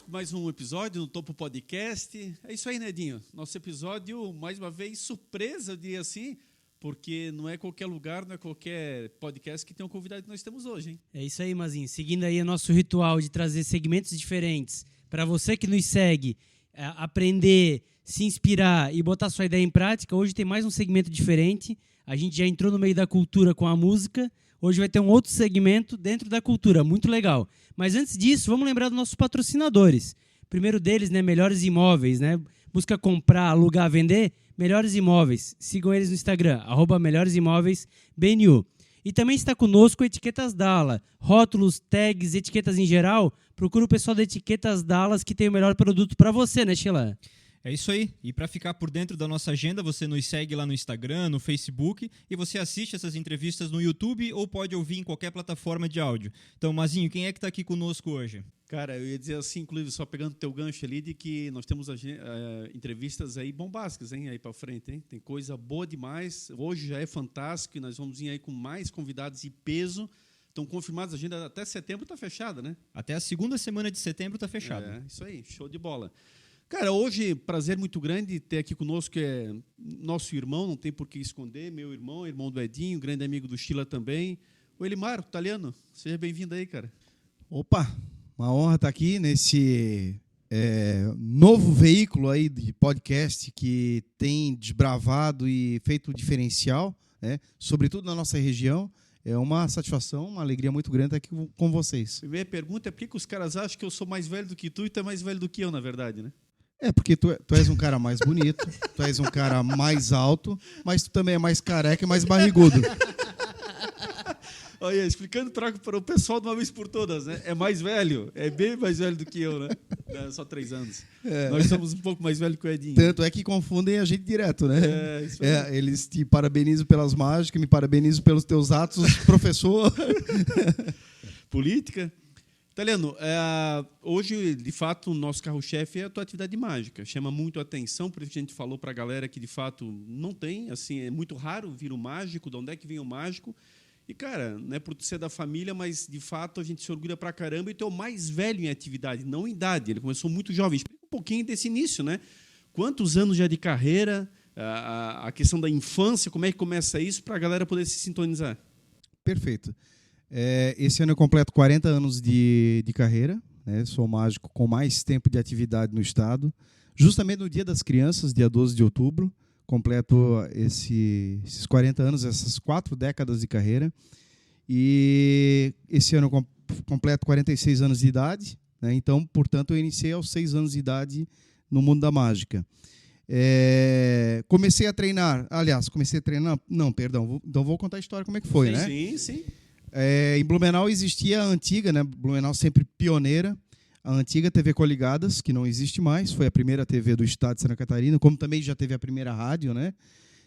mais um episódio no Topo Podcast. É isso aí, Nedinho. Nosso episódio, mais uma vez, surpresa, eu diria assim, porque não é qualquer lugar, não é qualquer podcast que tem um convidado que nós temos hoje, hein? É isso aí, Mazinho. Seguindo aí o nosso ritual de trazer segmentos diferentes para você que nos segue, aprender, se inspirar e botar sua ideia em prática, hoje tem mais um segmento diferente. A gente já entrou no meio da cultura com a música. Hoje vai ter um outro segmento dentro da cultura, muito legal. Mas antes disso, vamos lembrar dos nossos patrocinadores. Primeiro deles, né, Melhores Imóveis, né? Busca comprar, alugar, vender, Melhores Imóveis. Sigam eles no Instagram, @melhoresimóveisbnu. E também está conosco Etiquetas Dala. Rótulos, tags, etiquetas em geral. Procura o pessoal da Etiquetas Dallas que tem o melhor produto para você, né, Sheila? É isso aí. E para ficar por dentro da nossa agenda, você nos segue lá no Instagram, no Facebook, e você assiste essas entrevistas no YouTube ou pode ouvir em qualquer plataforma de áudio. Então, Mazinho, quem é que está aqui conosco hoje? Cara, eu ia dizer assim, inclusive, só pegando teu gancho ali, de que nós temos entrevistas aí bombásticas, hein, aí para frente, hein? Tem coisa boa demais. Hoje já é fantástico e nós vamos ir aí com mais convidados de peso. Estão confirmados, a agenda até setembro está fechada, né? Até a segunda semana de setembro está fechada. É, isso aí, show de bola. Cara, hoje, prazer muito grande ter aqui conosco, que é nosso irmão, não tem por que esconder, meu irmão, irmão do Edinho, grande amigo do Sheila também. O Elimar, italiano, seja bem-vindo aí, cara. Opa, uma honra estar aqui nesse novo veículo aí de podcast que tem desbravado e feito diferencial, né, sobretudo na nossa região. É uma satisfação, uma alegria muito grande estar aqui com vocês. Primeira pergunta é por que os caras acham que eu sou mais velho do que tu e tu é mais velho do que eu, na verdade, né? É porque tu és um cara mais bonito, tu és um cara mais alto, mas tu também é mais careca e mais barrigudo. Olha, explicando para o pessoal de uma vez por todas, né? É mais velho, é bem mais velho do que eu, né? É só 3 anos. É. Nós somos um pouco mais velhos que o Edinho. Tanto é que confundem a gente direto, né? Isso aí. Eles te parabenizam pelas mágicas, me parabenizam pelos teus atos, professor. Política. Italiano, hoje, de fato, o nosso carro-chefe é a tua atividade mágica. Chama muito a atenção, por isso que a gente falou para a galera que, de fato, não tem, assim, é muito raro vir o mágico, de onde é que vem o mágico. E, cara, não é por ser da família, mas, de fato, a gente se orgulha pra caramba e tu é o mais velho em atividade, não em idade. Ele começou muito jovem. Explica um pouquinho desse início, né? Quantos anos já de carreira, a questão da infância, como é que começa isso para a galera poder se sintonizar? Perfeito. Esse ano eu completo 40 anos de carreira, né? Sou mágico com mais tempo de atividade no estado. Justamente no Dia das Crianças, dia 12 de outubro, completo esses 40 anos, essas 4 décadas de carreira. E esse ano eu completo 46 anos de idade, né? Então, portanto, eu iniciei aos 6 anos de idade no mundo da mágica. Comecei a treinar, não, perdão, então vou contar a história como é que foi, sim, né? Sim. Em Blumenau existia a antiga, né? Blumenau sempre pioneira, a antiga TV Coligadas, que não existe mais, foi a primeira TV do estado de Santa Catarina, como também já teve a primeira rádio, né?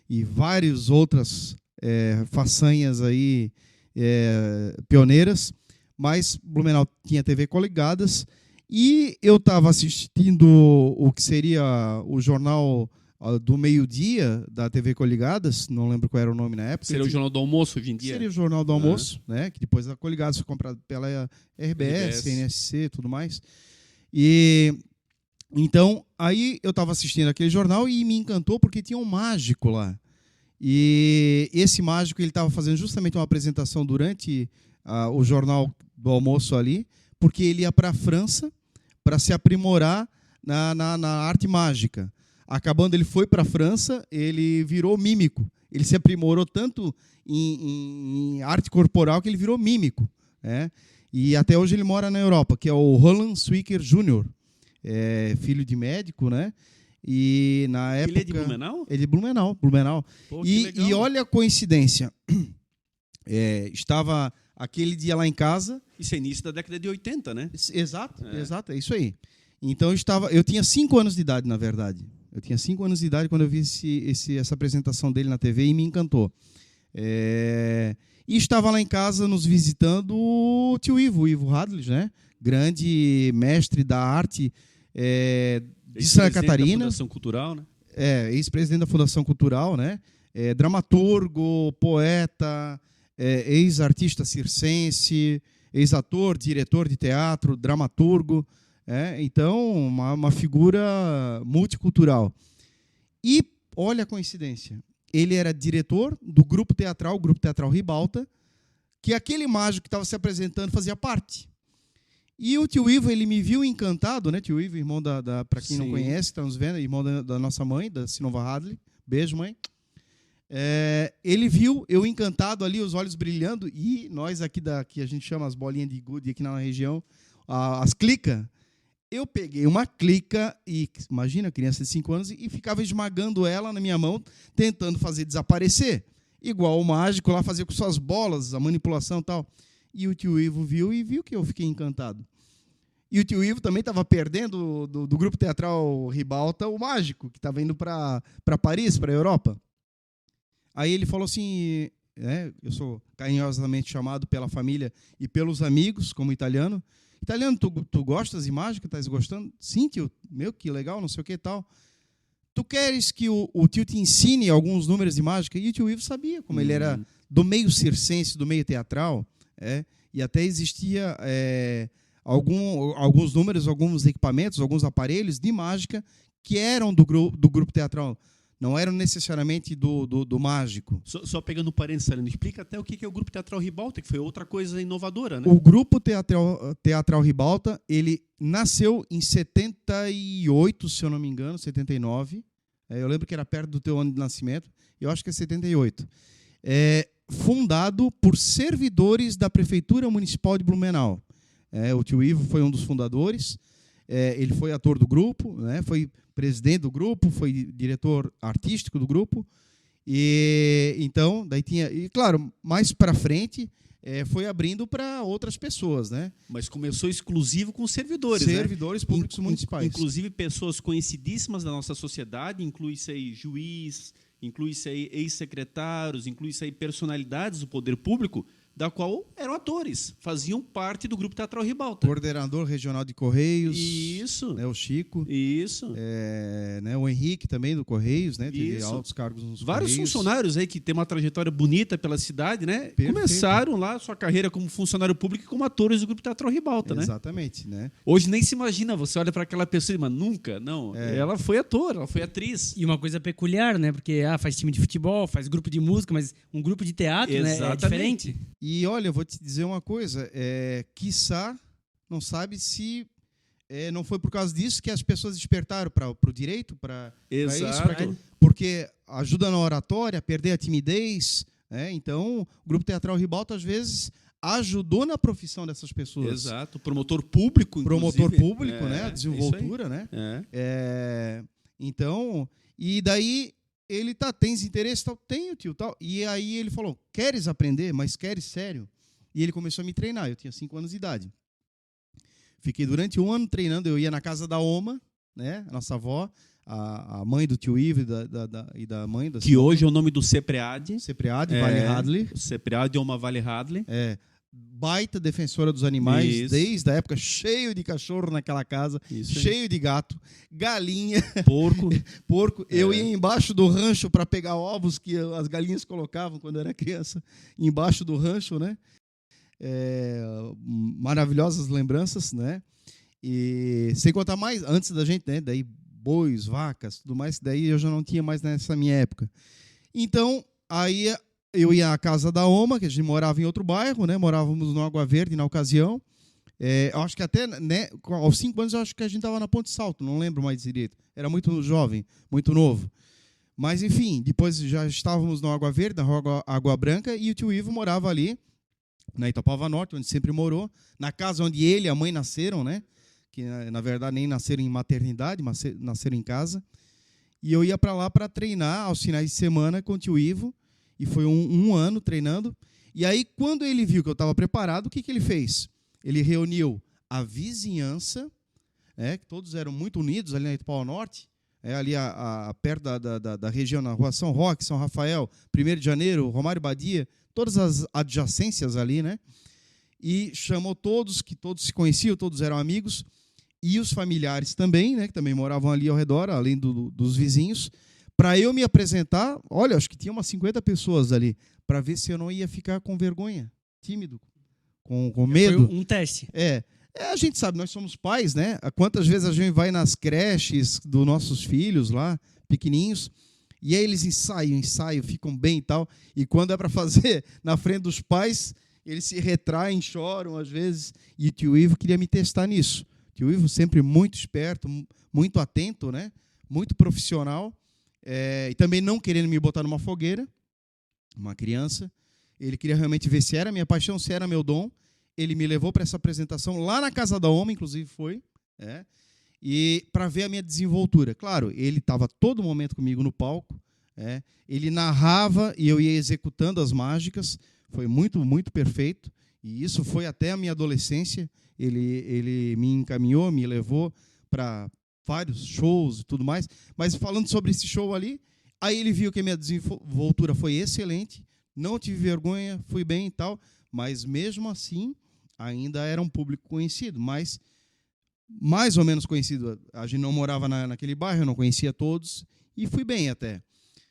E várias outras façanhas aí pioneiras, mas Blumenau tinha TV Coligadas e eu estava assistindo o que seria o jornal do meio-dia da TV Coligadas, não lembro qual era o nome na época. Seria o Jornal do Almoço hoje em dia? Seria o Jornal do Almoço, né? Que depois a Coligadas foi comprada pela RBS, NSC e tudo mais. E então, aí eu estava assistindo aquele jornal e me encantou porque tinha um mágico lá. E esse mágico ele estava fazendo justamente uma apresentação durante o Jornal do Almoço ali, porque ele ia para a França para se aprimorar na arte mágica. Acabando, ele foi para a França, ele virou mímico. Ele se aprimorou tanto em arte corporal que ele virou mímico, né? E até hoje ele mora na Europa, que é o Roland Swicker Jr., filho de médico, né? E na época... Ele é de Blumenau? Ele é de Blumenau. Pô, e olha a coincidência. Estava aquele dia lá em casa... Isso é início da década de 80, né? Exato, é isso aí. Então eu tinha 5 anos de idade, na verdade. Eu tinha 5 anos de idade quando eu vi essa apresentação dele na TV e me encantou. E estava lá em casa nos visitando o tio Ivo, o Ivo Radlich, né? Grande mestre da arte de Santa Catarina. Da Fundação Cultural, né? Ex-presidente da Fundação Cultural, né? Dramaturgo, poeta, ex-artista circense, ex-ator, diretor de teatro, dramaturgo. Então, uma figura multicultural. E, olha a coincidência, ele era diretor do Grupo Teatral Ribalta, que aquele mágico que estava se apresentando fazia parte. E o tio Ivo, ele me viu encantado, né? Tio Ivo, irmão para quem não conhece, está nos vendo, irmão da nossa mãe, da Sinova Hadley. Beijo, mãe. Ele viu eu encantado ali, os olhos brilhando, e nós aqui, que a gente chama as bolinhas de gude aqui na região, as clicas. Eu peguei uma clica e, imagina, criança de 5 anos, e ficava esmagando ela na minha mão, tentando fazer desaparecer. Igual o mágico lá fazia com suas bolas, a manipulação e tal. E o tio Ivo viu e viu que eu fiquei encantado. E o tio Ivo também estava perdendo do Grupo Teatral Ribalta o mágico, que estava indo para Paris, para a Europa. Aí ele falou assim, eu sou carinhosamente chamado pela família e pelos amigos, como italiano. Italiano, tu gostas de mágica? Estás gostando? Sim, tio. Meu, que legal, não sei o que e tal. Tu queres que o tio te ensine alguns números de mágica? E o tio Ivo sabia, como ele era do meio circense, do meio teatral, e até existia alguns números, alguns equipamentos, alguns aparelhos de mágica que eram do grupo teatral. Não eram necessariamente do mágico. Só pegando o parênteses, Salino, explica até o que é o Grupo Teatral Ribalta, que foi outra coisa inovadora, né? O Grupo Teatral Ribalta, ele nasceu em 78, se eu não me engano, 79. Eu lembro que era perto do teu ano de nascimento. Eu acho que é 78. Fundado por servidores da Prefeitura Municipal de Blumenau. O tio Ivo foi um dos fundadores. Ele foi ator do grupo, né? Foi presidente do grupo, foi diretor artístico do grupo. E então, daí tinha, e claro, mais para frente foi abrindo para outras pessoas, né? Mas começou exclusivo com servidores, servidores públicos municipais. Inclusive pessoas conhecidíssimas da nossa sociedade, inclui-se aí juiz, inclui-se aí ex-secretários, inclui-se aí personalidades do poder público, da qual eram atores, faziam parte do Grupo Teatral Ribalta. Coordenador regional de Correios. Isso. Né, o Chico. Isso. Né, o Henrique também do Correios, né? Teve altos cargos nos Vários Correios. funcionários aí que têm uma trajetória bonita pela cidade, né? Perfeito. Começaram lá sua carreira como funcionário público e como atores do Grupo Teatral Ribalta, né? Exatamente, né? Hoje nem se imagina, você olha para aquela pessoa e mas nunca, não. Ela foi ator, ela foi atriz. E uma coisa peculiar, né? Porque faz time de futebol, faz grupo de música, mas um grupo de teatro, né? É diferente. E olha, eu vou te dizer uma coisa, quiçá, não sabe se não foi por causa disso que as pessoas despertaram para o direito, para isso, para aquilo. Porque ajuda na oratória, a perder a timidez. Então, o Grupo Teatral Ribalta, às vezes, ajudou na profissão dessas pessoas. Exato, promotor público, inclusive. Promotor público, né? A desenvoltura, né? Então, e daí ele tens interesse, tal? Tenho, tio, tal. E aí ele falou, queres aprender, mas queres sério? E ele começou a me treinar, eu tinha 5 anos de idade. Fiquei durante 1 ano treinando, eu ia na casa da Oma, né, a nossa avó, a mãe do tio Ivo e da mãe da que hoje é o nome do CEPREAD. CEPREAD, Vale Hadley. CEPREAD Oma Vale Hadley. Baita defensora dos animais, desde a época, cheio de cachorro naquela casa, cheio de gato, galinha, porco. Eu ia embaixo do rancho para pegar ovos que as galinhas colocavam quando eu era criança, embaixo do rancho, né? Maravilhosas lembranças, né? E sem contar mais, antes da gente, né? Daí bois, vacas, tudo mais, daí eu já não tinha mais nessa minha época. Então, aí eu ia à casa da Oma, que a gente morava em outro bairro, né? Morávamos no Água Verde na ocasião. Eu acho que até, né, aos 5 anos, eu acho que a gente estava na Ponte Salto, não lembro mais direito. Era muito jovem, muito novo. Mas, enfim, depois já estávamos no Água Verde, na Rua Água Branca, e o tio Ivo morava ali, na Itapuava Norte, onde sempre morou, na casa onde ele e a mãe nasceram, né? Que, na verdade, nem nasceram em maternidade, mas nasceram em casa. E eu ia para lá para treinar aos finais de semana com o tio Ivo, e foi um ano treinando. E aí, quando ele viu que eu estava preparado, o que ele fez? Ele reuniu a vizinhança, que todos eram muito unidos ali na Itapuava Norte, ali perto da região, na Rua São Roque, São Rafael, 1º de Janeiro, Romário Badia, todas as adjacências ali, né? E chamou todos, que todos se conheciam, todos eram amigos, e os familiares também, né? Que também moravam ali ao redor, além dos vizinhos, para eu me apresentar. Olha, acho que tinha umas 50 pessoas ali, para ver se eu não ia ficar com vergonha, tímido, com medo. Foi um teste. A gente sabe, nós somos pais, né? Quantas vezes a gente vai nas creches dos nossos filhos lá, pequenininhos, e aí eles ensaiam, ficam bem e tal, e quando é para fazer na frente dos pais, eles se retraem, choram às vezes, e o tio Ivo queria me testar nisso. O tio Ivo sempre muito esperto, muito atento, né? Muito profissional, e também não querendo me botar numa fogueira, uma criança. Ele queria realmente ver se era minha paixão, se era meu dom. Ele me levou para essa apresentação lá na Casa da Oma, inclusive foi, e para ver a minha desenvoltura. Claro, ele estava todo momento comigo no palco, ele narrava e eu ia executando as mágicas, foi muito, muito perfeito, e isso foi até a minha adolescência. Ele me encaminhou, me levou para vários shows e tudo mais, mas falando sobre esse show ali, aí ele viu que a minha desenvoltura foi excelente, não tive vergonha, fui bem e tal, mas mesmo assim ainda era um público conhecido, mas mais ou menos conhecido. A gente não morava naquele bairro, eu não conhecia todos, e fui bem até.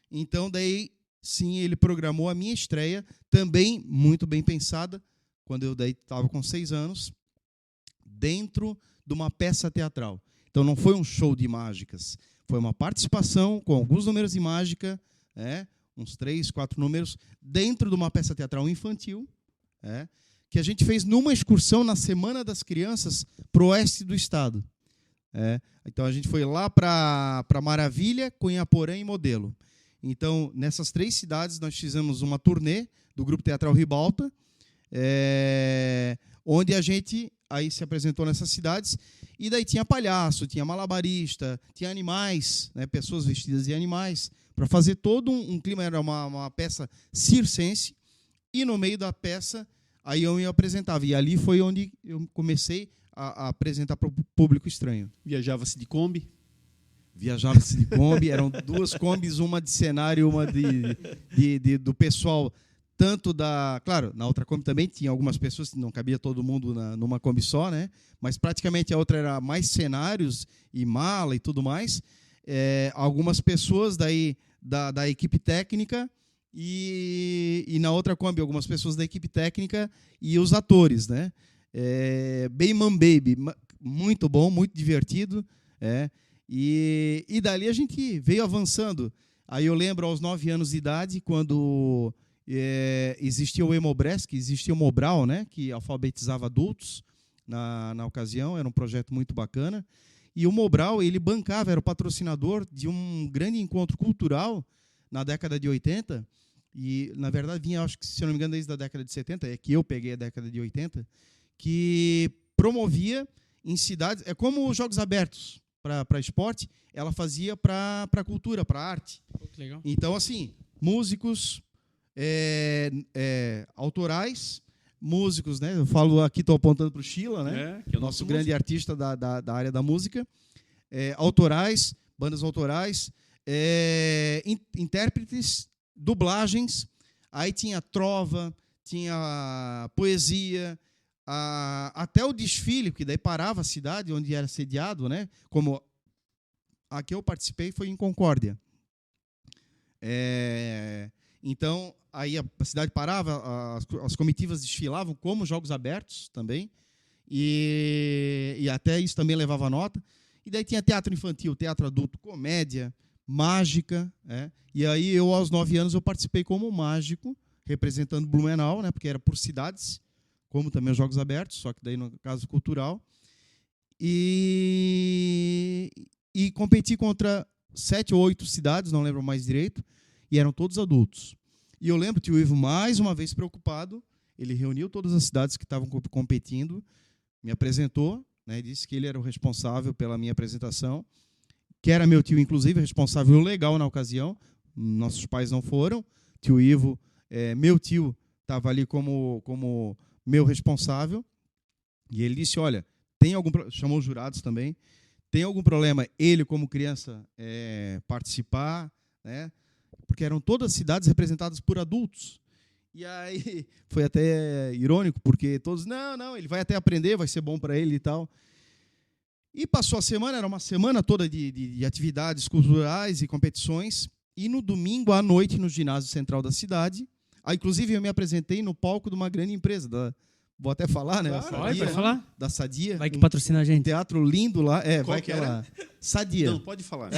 Então, daí, sim, ele programou a minha estreia, também muito bem pensada, quando eu estava com 6 anos, dentro de uma peça teatral. Então, não foi um show de mágicas, foi uma participação com alguns números de mágica, uns 3, 4 números, dentro de uma peça teatral infantil, que a gente fez numa excursão na Semana das Crianças para o oeste do estado. Então, a gente foi lá para Maravilha, Cunhaporã e Modelo. Então, nessas 3 cidades, nós fizemos uma turnê do Grupo Teatral Ribalta, onde a gente aí se apresentou nessas cidades, e daí tinha palhaço, tinha malabarista, tinha animais, pessoas vestidas de animais, para fazer todo um clima. Era uma peça circense, e no meio da peça, aí eu me apresentava. E ali foi onde eu comecei a apresentar para o público estranho. Viajava-se de Kombi? Viajava-se de Kombi. Eram 2 Kombis, uma de cenário, uma do pessoal, tanto da... Claro, na outra Kombi também tinha algumas pessoas, não cabia todo mundo numa Kombi só, né? Mas praticamente a outra era mais cenários e mala e tudo mais. Algumas pessoas daí da equipe técnica, e na outra Kombi algumas pessoas da equipe técnica e os atores, né? Bayman Baby, muito bom, muito divertido, e dali a gente veio avançando. Aí eu lembro, aos 9 anos de idade, quando existia o Hemobresc, existia o Mobral, né? Que alfabetizava adultos na ocasião, era um projeto muito bacana. E o Mobral, ele bancava, era o patrocinador de um grande encontro cultural na década de 80, e, na verdade, vinha, acho que, se eu não me engano, desde a década de 70, é que eu peguei a década de 80, que promovia em cidades, como os Jogos Abertos para esporte, ela fazia para cultura, para arte. Que legal. Então, assim, músicos autorais, músicos, né? Eu falo aqui, estou apontando para o Sheila, né? Que é o nosso grande artista da área da música, autorais, bandas autorais, intérpretes, dublagens, aí tinha trova, tinha poesia, até o desfile, que daí parava a cidade onde era sediado, né? Como a que eu participei foi em Concórdia. Então, aí a cidade parava, as comitivas desfilavam como Jogos Abertos também, e até isso também levava nota. E daí tinha teatro infantil, teatro adulto, comédia, mágica, e aí eu, aos 9 anos, eu participei como mágico, representando Blumenau, né, porque era por cidades, como também os Jogos Abertos, só que daí no caso cultural, e competi contra 7 ou 8 cidades, não lembro mais direito, e eram todos adultos. E eu lembro que o Ivo, mais uma vez preocupado, ele reuniu todas as cidades que estavam competindo, me apresentou, né, disse que ele era o responsável pela minha apresentação, que era meu tio, inclusive, responsável legal na ocasião. Nossos pais não foram. Tio Ivo, meu tio, estava ali como meu responsável. E ele disse, olha, chamou os jurados também, tem algum problema ele, como criança, participar, né? Porque eram todas cidades representadas por adultos. E aí foi até irônico, porque todos, não, ele vai até aprender, vai ser bom para ele e tal. E passou a semana, era uma semana toda de atividades culturais e competições, e no domingo à noite, no ginásio central da cidade, inclusive eu me apresentei no palco de uma grande empresa, Vou até falar, né? Claro, Pode falar. Da Sadia. Vai que patrocina a gente. Teatro lindo lá. Qual Vai que que ela... Sadia. Não, pode falar.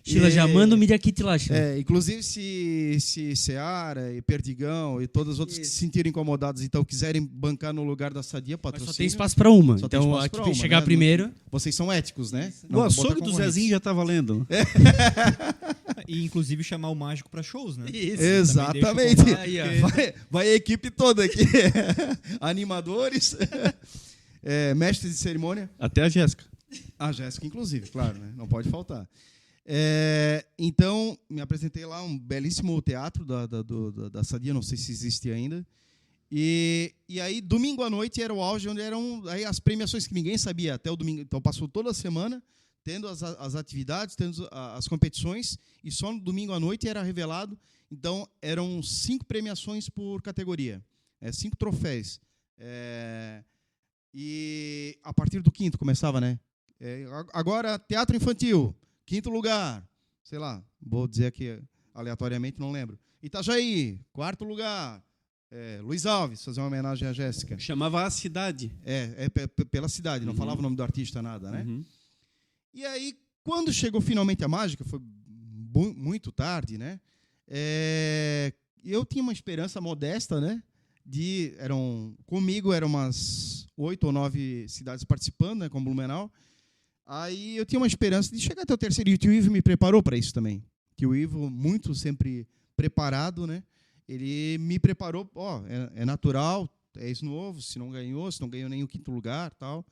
Sheila, já manda o Media Kit lá, Sheila. Inclusive, se Seara e Perdigão e todas as outras que se sentirem incomodados, então quiserem bancar no lugar da Sadia, Mas patrocínio. só tem espaço para uma. Só tem Então, espaço a que pra uma, chegar né? primeiro... Vocês são éticos, né? O açougue do Zezinho já tá valendo. E inclusive chamar o mágico para shows, né? Isso. Exatamente. Aí, ó. Vai a equipe toda aqui. Animadores, mestres de cerimônia. Até a Jéssica. A Jéssica, inclusive, claro, né? Não pode faltar. Então, me apresentei lá, um belíssimo teatro da Sadia, não sei se existe ainda. E aí, domingo à noite era o auge, onde eram aí as premiações que ninguém sabia até o domingo. Então, passou toda a semana tendo as atividades, tendo as competições, e só no domingo à noite era revelado. Então, eram 5 premiações por categoria, 5 troféus. E a partir do 5º começava, né? Agora, teatro infantil, 5º lugar, sei lá, vou dizer aqui aleatoriamente, não lembro. Itajaí, 4º lugar. Luiz Alves, fazer uma homenagem à Jéssica. Chamava a cidade. Pela cidade, não falava o nome do artista, nada, né? Uhum. E aí, quando chegou finalmente a mágica, foi muito tarde, né? Eu tinha uma esperança modesta, né? Comigo eram umas 8 ou 9 cidades participando, né? Com Blumenau. Aí eu tinha uma esperança de chegar até o terceiro. E o tio Ivo me preparou para isso também. Que o Ivo, muito sempre preparado, né? Ele me preparou, é natural, é isso novo, se não ganhou nem o 5º lugar, tal,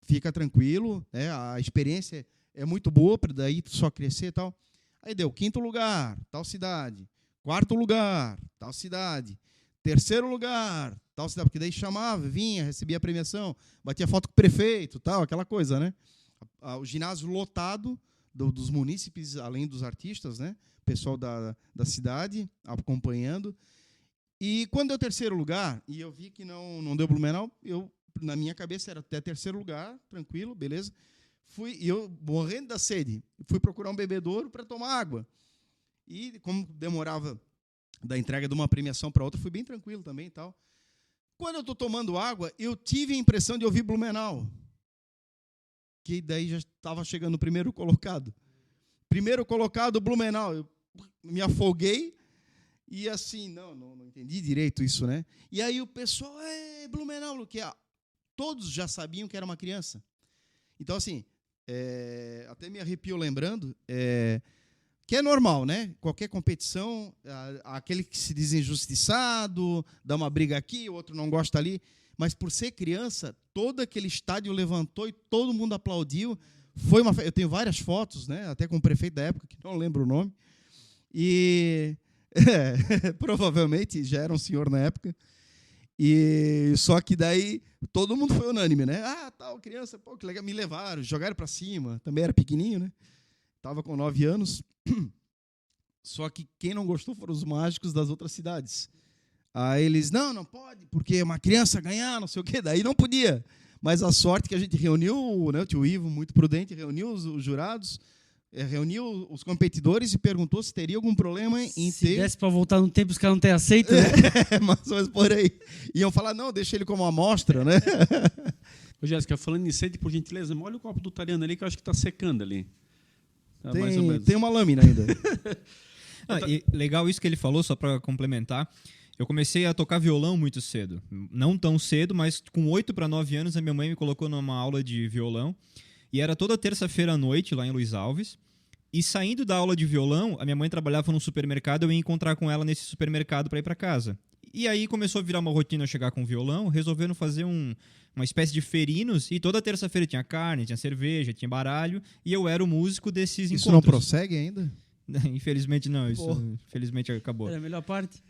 fica tranquilo, né? A experiência é muito boa para daí só crescer, tal. Aí deu 5º lugar, tal cidade, 4º lugar, tal cidade, 3º lugar, tal cidade, porque daí chamava, vinha, recebia a premiação, batia foto com o prefeito, tal, aquela coisa, né? O ginásio lotado dos munícipes, além dos artistas, né? Pessoal da cidade acompanhando. E quando deu 3º lugar, e eu vi que não deu Blumenau, na minha cabeça era até 3º lugar, tranquilo, beleza. E eu, morrendo da sede, fui procurar um bebedouro para tomar água. E como demorava da entrega de uma premiação para outra, fui bem tranquilo também e tal. Quando eu estou tomando água, eu tive a impressão de ouvir Blumenau, que daí já estava chegando o primeiro colocado. Primeiro colocado, Blumenau. Eu me afoguei e assim, não entendi direito isso, né? E aí o pessoal, Blumenau, que todos já sabiam que era uma criança. Então, assim, até me arrepio lembrando, que é normal, né? Qualquer competição, aquele que se diz injustiçado, dá uma briga aqui, o outro não gosta ali, mas por ser criança, todo aquele estádio levantou e todo mundo aplaudiu. Eu tenho várias fotos, né? Até com o prefeito da época, que não lembro o nome, e provavelmente já era um senhor na época. E só que daí todo mundo foi unânime, né? Tal criança, pô, que legal, me levaram, jogaram para cima. Também era pequenininho, né? Tava com 9 anos. Só que quem não gostou foram os mágicos das outras cidades. Aí eles, não pode, porque uma criança ganhar, não sei o quê. Daí não podia. Mas a sorte que a gente reuniu, né, o tio Ivo, muito prudente, reuniu os jurados, reuniu os competidores e perguntou se teria algum problema em ter... Se desse para voltar no tempo, os caras não têm aceito, né? Mas por aí. Iam falar, não, deixa ele como amostra, né? Ô, Jéssica, falando em sede, por gentileza, molha o copo do Tariano ali, que eu acho que está secando ali. Tá, mais ou menos. Tem uma lâmina ainda. E legal isso que ele falou, só para complementar. Eu comecei a tocar violão muito cedo. Não tão cedo, mas com 8 para 9 anos, a minha mãe me colocou numa aula de violão. E era toda terça-feira à noite, lá em Luiz Alves. E saindo da aula de violão, a minha mãe trabalhava num supermercado, eu ia encontrar com ela nesse supermercado para ir para casa. E aí começou a virar uma rotina eu chegar com violão, resolvendo fazer uma espécie de ferinos. E toda terça-feira tinha carne, tinha cerveja, tinha baralho. E eu era o músico desses encontros. Isso não prossegue ainda? Infelizmente não, infelizmente acabou. Era a melhor parte.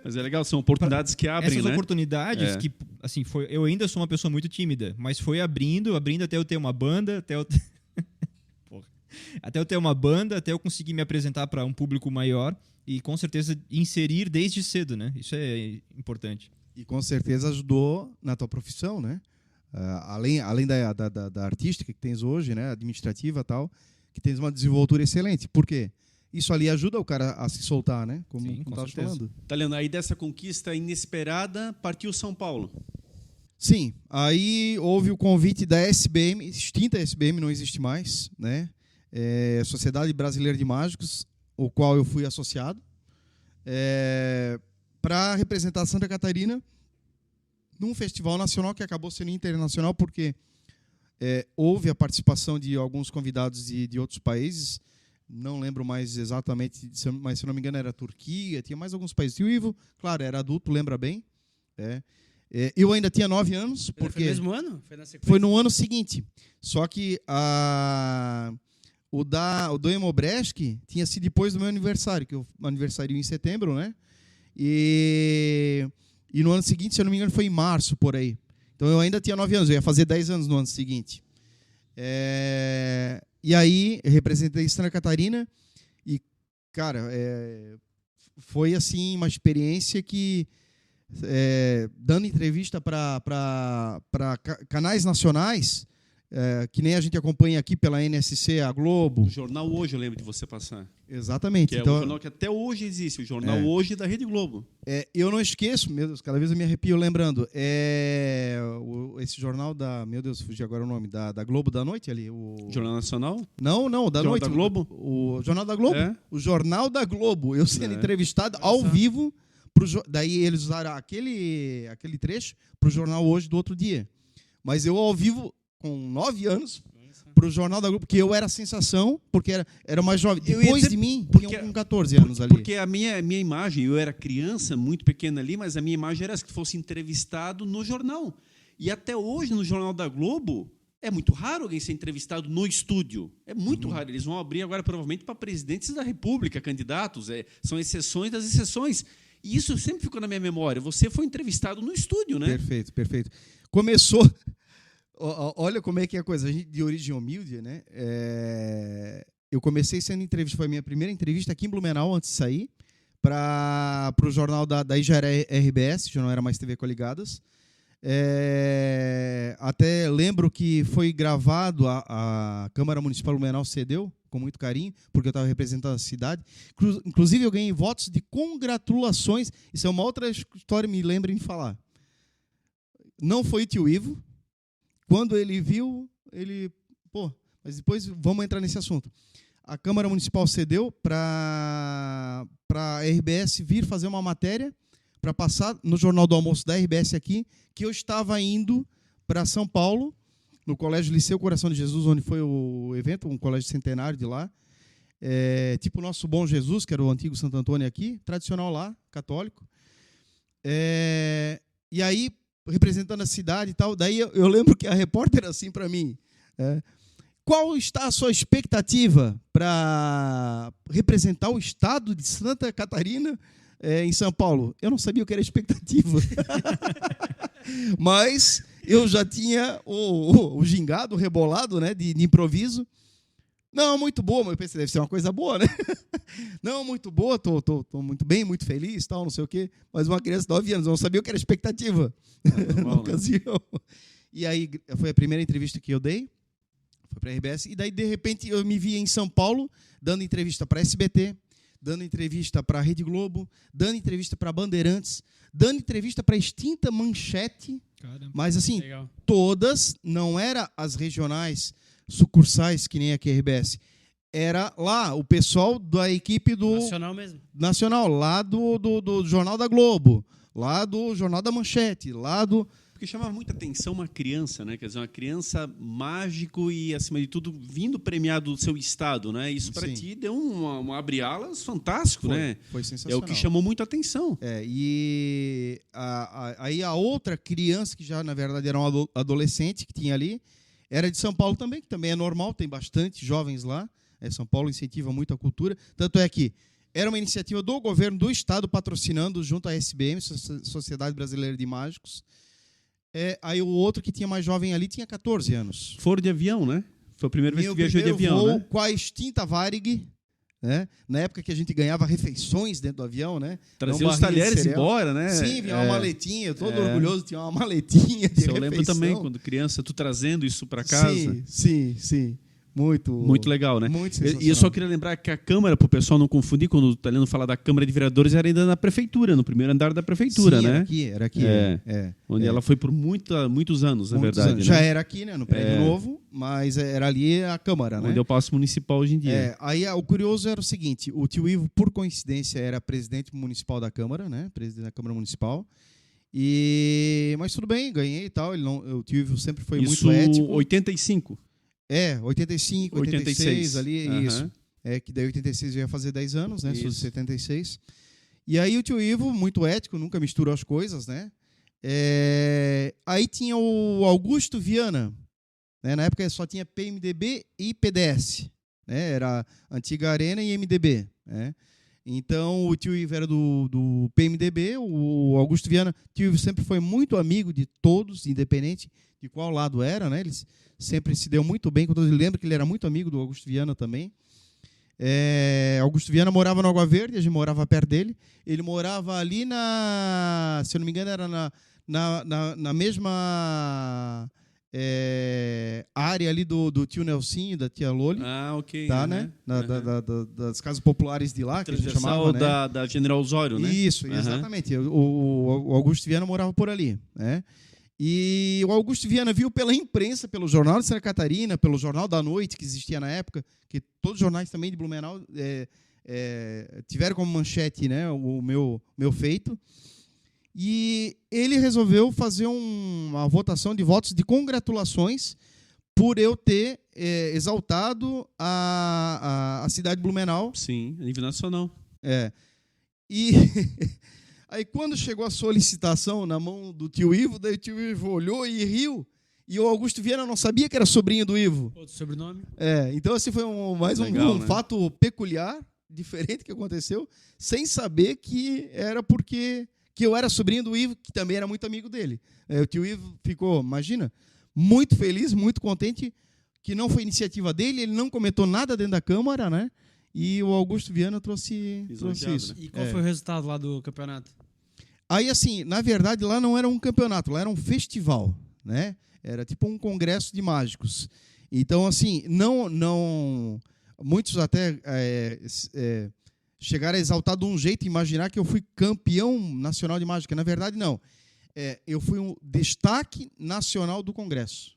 Mas é legal, são oportunidades que abrem, essas né? Oportunidades que, assim, eu ainda sou uma pessoa muito tímida, mas foi abrindo até eu ter uma banda, até eu ter uma banda, até eu conseguir me apresentar para um público maior e, com certeza, inserir desde cedo, né? Isso é importante. E, com certeza, ajudou na tua profissão, né? Além da artística que tens hoje, né? Administrativa e tal, que tens uma desenvoltura excelente. Por quê? isso ali ajuda o cara a se soltar, né? Como Sim, com estava certeza. falando. Tá lendo? Aí dessa conquista inesperada, partiu São Paulo. Sim, aí houve o convite da SBM, extinta SBM, não existe mais, né? Sociedade Brasileira de Mágicos, o qual eu fui associado, para representar Santa Catarina num festival nacional que acabou sendo internacional, porque houve a participação de alguns convidados de outros países, não lembro mais exatamente, mas se não me engano era Turquia, tinha mais alguns países. E o Ivo, claro, era adulto, lembra bem. Eu ainda tinha 9 anos. Porque Foi no mesmo ano? Foi na sequência? Foi no ano seguinte. Só que o do Hemobrecht tinha sido depois do meu aniversário, que eu aniversario em setembro, né? E no ano seguinte, se eu não me engano, foi em março, por aí. Então eu ainda tinha 9 anos, eu ia fazer 10 anos no ano seguinte. E aí, eu representei Santa Catarina e, cara, foi assim uma experiência que, dando entrevista para canais nacionais, que nem a gente acompanha aqui pela NSC, a Globo. O Jornal Hoje, eu lembro de você passar. Exatamente. Que é então, o jornal que até hoje existe, o Jornal Hoje da Rede Globo. Eu não esqueço, meu Deus, cada vez eu me arrepio lembrando. Esse jornal meu Deus, fugi agora o nome, da Globo da Noite ali. Jornal Nacional? Não, da Jornal noite. da Globo? O Jornal da Globo. O Jornal da Globo. Eu sendo entrevistado ao vivo. Daí eles usaram aquele trecho para o Jornal Hoje do outro dia. Mas eu ao vivo, com 9 anos, para o Jornal da Globo, porque eu era a sensação, porque era mais jovem. Depois de mim, tinham com 14 anos ali. Porque a minha imagem, eu era criança, muito pequena ali, mas a minha imagem era essa, que fosse entrevistado no jornal. E até hoje, no Jornal da Globo, é muito raro alguém ser entrevistado no estúdio. É muito raro. Eles vão abrir agora, provavelmente, para presidentes da República, candidatos. São exceções das exceções. E isso sempre ficou na minha memória. Você foi entrevistado no estúdio, né? Perfeito. Começou... Olha como é que é a coisa. A gente, de origem humilde, né? Eu comecei sendo entrevista, foi a minha primeira entrevista aqui em Blumenau, antes de sair, para o jornal daí já era RBS, já não era mais TV Coligadas. Até lembro que foi gravado, a Câmara Municipal Blumenau cedeu, com muito carinho, porque eu estava representando a cidade. Inclusive, eu ganhei votos de congratulações. Isso é uma outra história, me lembrem de falar. Não foi o tio Ivo. Quando ele viu, mas depois vamos entrar nesse assunto. A Câmara Municipal cedeu para a RBS vir fazer uma matéria para passar no Jornal do Almoço da RBS aqui, que eu estava indo para São Paulo, no Colégio Liceu Coração de Jesus, onde foi o evento, um colégio centenário de lá. Tipo o nosso Bom Jesus, que era o antigo Santo Antônio aqui, tradicional lá, católico. E aí, representando a cidade e tal, daí eu lembro que a repórter assim para mim, qual está a sua expectativa para representar o estado de Santa Catarina em São Paulo? Eu não sabia o que era expectativa, mas eu já tinha o gingado, o rebolado, né, de improviso. Não, muito boa, mas eu pensei, deve ser uma coisa boa, né? Não, muito boa, tô muito bem, muito feliz, tal, não sei o quê. Mas uma criança de 9 anos, eu não sabia o que era expectativa na ocasião. E aí foi a primeira entrevista que eu dei, foi para a RBS, e daí, de repente, eu me vi em São Paulo, dando entrevista para a SBT, dando entrevista para a Rede Globo, dando entrevista para Bandeirantes, dando entrevista para a extinta Manchete. Caramba, mas, assim, legal. Todas, não eram as regionais, sucursais, que nem aqui a RBS. Era lá, o pessoal da equipe do... Nacional mesmo. Nacional, lá do Jornal da Globo, lá do Jornal da Manchete, lá do... Porque chamava muita atenção uma criança, né? Quer dizer, uma criança mágico e, acima de tudo, vindo premiado do seu estado, né? Isso para ti deu um abre-alas fantástico, né? Foi sensacional. É o que chamou muito a atenção. E aí a outra criança, que já, na verdade, era um adolescente que tinha ali, era de São Paulo também, que também é normal, tem bastante jovens lá. São Paulo incentiva muito a cultura. Tanto é que era uma iniciativa do governo do estado patrocinando junto à SBM, Sociedade Brasileira de Mágicos. Aí o outro que tinha mais jovem ali tinha 14 anos. Foram de avião, né? Foi a primeira vez que viajou de avião, voo, né? Com a extinta Varig, né? Na época que a gente ganhava refeições dentro do avião, né? Trazia os talheres embora, né? Sim, vinha uma maletinha, todo orgulhoso, tinha uma maletinha de refeição. Eu lembro também, quando criança, tu trazendo isso para casa. Sim. Muito legal, né? Muito E eu sensacional. só queria lembrar que a Câmara, para o pessoal não confundir, quando o Taliano fala da Câmara de Vereadores, era ainda na Prefeitura, no primeiro andar da Prefeitura, Sim, né? Era aqui. Onde ela foi por muitos anos, na Muitos verdade. anos. Né? Já era aqui, né, no prédio novo, mas era ali a Câmara, né? Onde é o Palácio Municipal hoje em dia. Aí o curioso era o seguinte, o tio Ivo, por coincidência, era presidente municipal da Câmara, né? Presidente da Câmara Municipal. Mas tudo bem, ganhei e tal. O tio Ivo sempre foi Isso, muito ético. 85. 85, 86 ali, isso. Aham. Que daí 86 eu ia fazer 10 anos, né? Sou de Isso. 76. E aí o tio Ivo, muito ético, nunca misturou as coisas, né? Aí tinha o Augusto Viana, né? Na época só tinha PMDB e PDS, né? Era Antiga Arena e MDB, né? Então o tio Ivo era do PMDB, o Augusto Viana, o tio Ivo sempre foi muito amigo de todos, independente de qual lado era, né? Ele sempre se deu muito bem com todos. Lembra que ele era muito amigo do Augusto Viana também. Augusto Viana morava no Água Verde, a gente morava perto dele. Ele morava ali se eu não me engano, era na mesma área ali do tio Nelsinho, da tia Loli. Ah, ok. Tá, né? Das casas populares de lá, que a gente chamava, né? da General Osório, né? Isso, exatamente. O Augusto Viana morava por ali, né? E o Augusto Viana viu pela imprensa, pelo Jornal de Santa Catarina, pelo Jornal da Noite, que existia na época, que todos os jornais também de Blumenau tiveram como manchete, né, o meu feito. E ele resolveu fazer uma votação de votos de congratulações por eu ter exaltado a cidade de Blumenau. Sim, a nível nacional. E aí, quando chegou a solicitação na mão do tio Ivo, daí o tio Ivo olhou e riu. E o Augusto Viana não sabia que era sobrinho do Ivo. Outro sobrenome? Então, assim, foi mais Legal, um né? fato peculiar, diferente que aconteceu, sem saber que era porque que eu era sobrinho do Ivo, que também era muito amigo dele. O tio Ivo ficou, imagina, muito feliz, muito contente, que não foi iniciativa dele, ele não comentou nada dentro da Câmara, né? E o Augusto Viana trouxe isso. E qual foi o resultado lá do campeonato? Aí, assim, na verdade, lá não era um campeonato, lá era um festival, né? Era tipo um congresso de mágicos. Então, assim, muitos até chegaram a exaltar de um jeito, imaginar que eu fui campeão nacional de mágica. Na verdade, não. Eu fui um destaque nacional do congresso.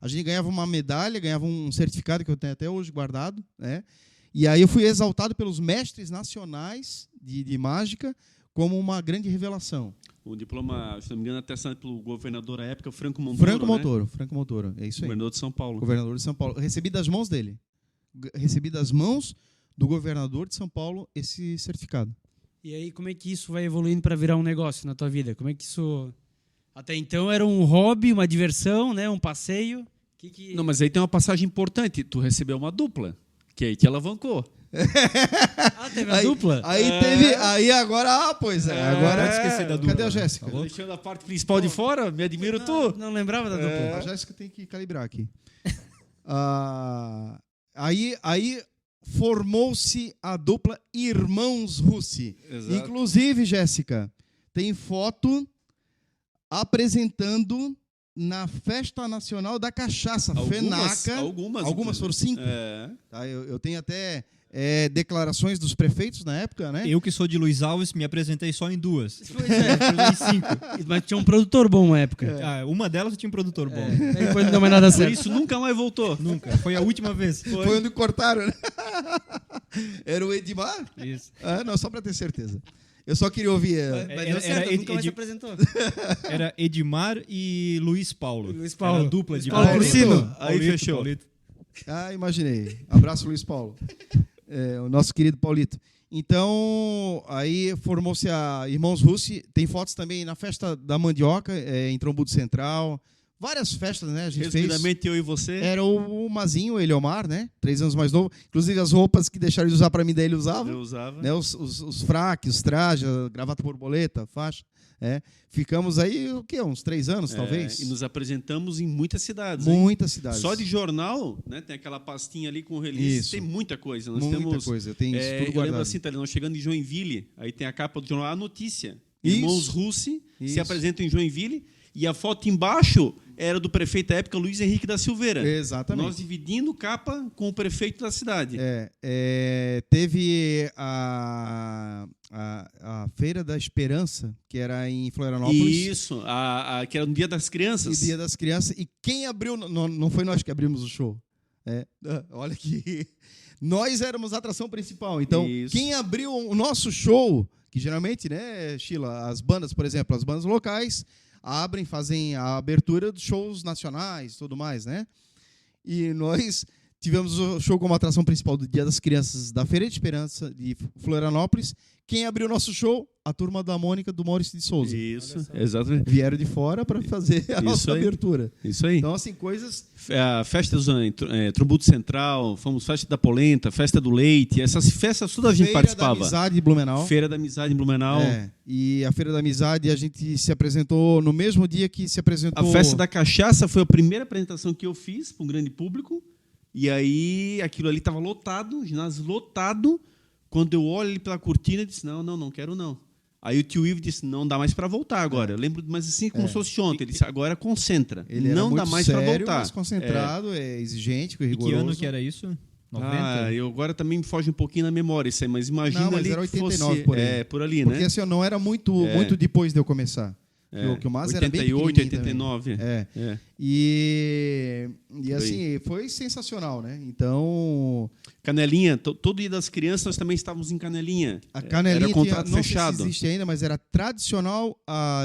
A gente ganhava uma medalha, ganhava um certificado que eu tenho até hoje guardado, né? E aí eu fui exaltado pelos mestres nacionais de mágica como uma grande revelação. O diploma, se não me engano, atestado pelo governador à época, Franco Montoro. Franco Montoro, é isso aí. Governador de São Paulo. Governador de São Paulo. Recebi das mãos dele. Recebi das mãos do governador de São Paulo esse certificado. E aí, como é que isso vai evoluindo para virar um negócio na tua vida? Como é que isso... Até então era um hobby, uma diversão, né? Um passeio. Não, mas aí tem uma passagem importante. Tu recebeu uma dupla, que aí te alavancou. Teve a dupla? Aí agora, pois é. Agora pode esquecer da dupla. Cadê a Jéssica? Deixando a parte principal de fora, me admiro tu. Não lembrava da dupla. A Jéssica tem que calibrar aqui. Aí formou-se a dupla Irmãos Russi. Exato. Inclusive, Jéssica, tem foto apresentando na Festa Nacional da Cachaça, FENACA. Algumas foram 5. Tá, eu tenho até declarações dos prefeitos na época, né? Eu que sou de Luiz Alves, me apresentei só em 2. Pois é. Depois em 5. Mas tinha um produtor bom na época. Uma delas tinha um produtor bom. Aí depois não deu mais nada Por certo. isso nunca mais voltou. Nunca. Foi a última vez. Foi onde cortaram, né? Era o Edmar? Isso. Não, só para ter certeza. Eu só queria ouvir. Mas deu certo, nunca mais se apresentou. Era Edmar e Luiz Paulo. Luiz Paulo. Era a dupla de Paulo Cursino. Aí fechou. Paulito. Imaginei. Abraço, Luiz Paulo. O nosso querido Paulito. Então, aí formou-se a Irmãos Russi. Tem fotos também na Festa da Mandioca, em Trombudo Central. Várias festas, né? A gente fez. Resumidamente, eu e você. Era o Mazinho, o Eliomar, né? 3 anos mais novo. Inclusive, as roupas que deixaram de usar para mim, daí ele usava. Eu usava. Né? Os fraques, os trajes, a gravata borboleta, faixa. Ficamos aí, o quê? Uns 3 anos, talvez? E nos apresentamos em muitas cidades. Muitas cidades. Só de jornal, né? Tem aquela pastinha ali com release. Isso. Tem muita coisa. Nós Muita temos, coisa. Eu tenho isso tudo eu lembro guardado. assim, nós chegando em Joinville, aí tem a capa do jornal A Notícia. Isso. Irmãos Russi se apresentam em Joinville E a foto embaixo era do prefeito à época, Luiz Henrique da Silveira. Exatamente. Nós dividindo capa com o prefeito da cidade. Teve a Feira da Esperança, que era em Florianópolis. Isso, que era no Dia das Crianças. E Dia das Crianças. E quem abriu... Não foi nós que abrimos o show. Olha que... Nós éramos a atração principal. Então, quem abriu o nosso show, que geralmente, né, Sheila, as bandas, por exemplo, as bandas locais fazem a abertura dos shows nacionais e tudo mais, né? E nós tivemos o show como atração principal do Dia das Crianças da Feira de Esperança de Florianópolis. Quem abriu o nosso show? A turma da Mônica, do Maurício de Souza. Isso, exatamente. Vieram de fora para fazer a nossa abertura. Isso aí. Então, assim, coisas... A festa do Tributo Central, fomos festa da Polenta, festa do leite, essas festas toda a gente participava. Feira da Amizade de Blumenau. Feira da Amizade em Blumenau. E a Feira da Amizade, a gente se apresentou no mesmo dia que se apresentou... A Festa da Cachaça foi a primeira apresentação que eu fiz para um grande público. E aí, aquilo ali estava lotado, ginásio lotado. Quando eu olho ali pela cortina, eu disse, não quero não. Aí o tio Ivo disse, não dá mais para voltar agora. Eu lembro, mas assim, como se fosse ontem. Ele disse, agora concentra. Ele não dá mais para voltar. Mais concentrado, exigente, rigoroso. E que ano que era isso? 90? Eu agora também me foge um pouquinho na memória isso aí, mas imagina mas ali era 89 que fosse... por aí. Por ali, porque né? Assim, não era muito depois de eu começar. Que o Mas era bem 88, 89. E assim, foi sensacional, né? Então... Canelinha, todo dia das crianças nós também estávamos em Canelinha. A Canelinha era contrato não fechado. Sei se existe ainda, mas era tradicional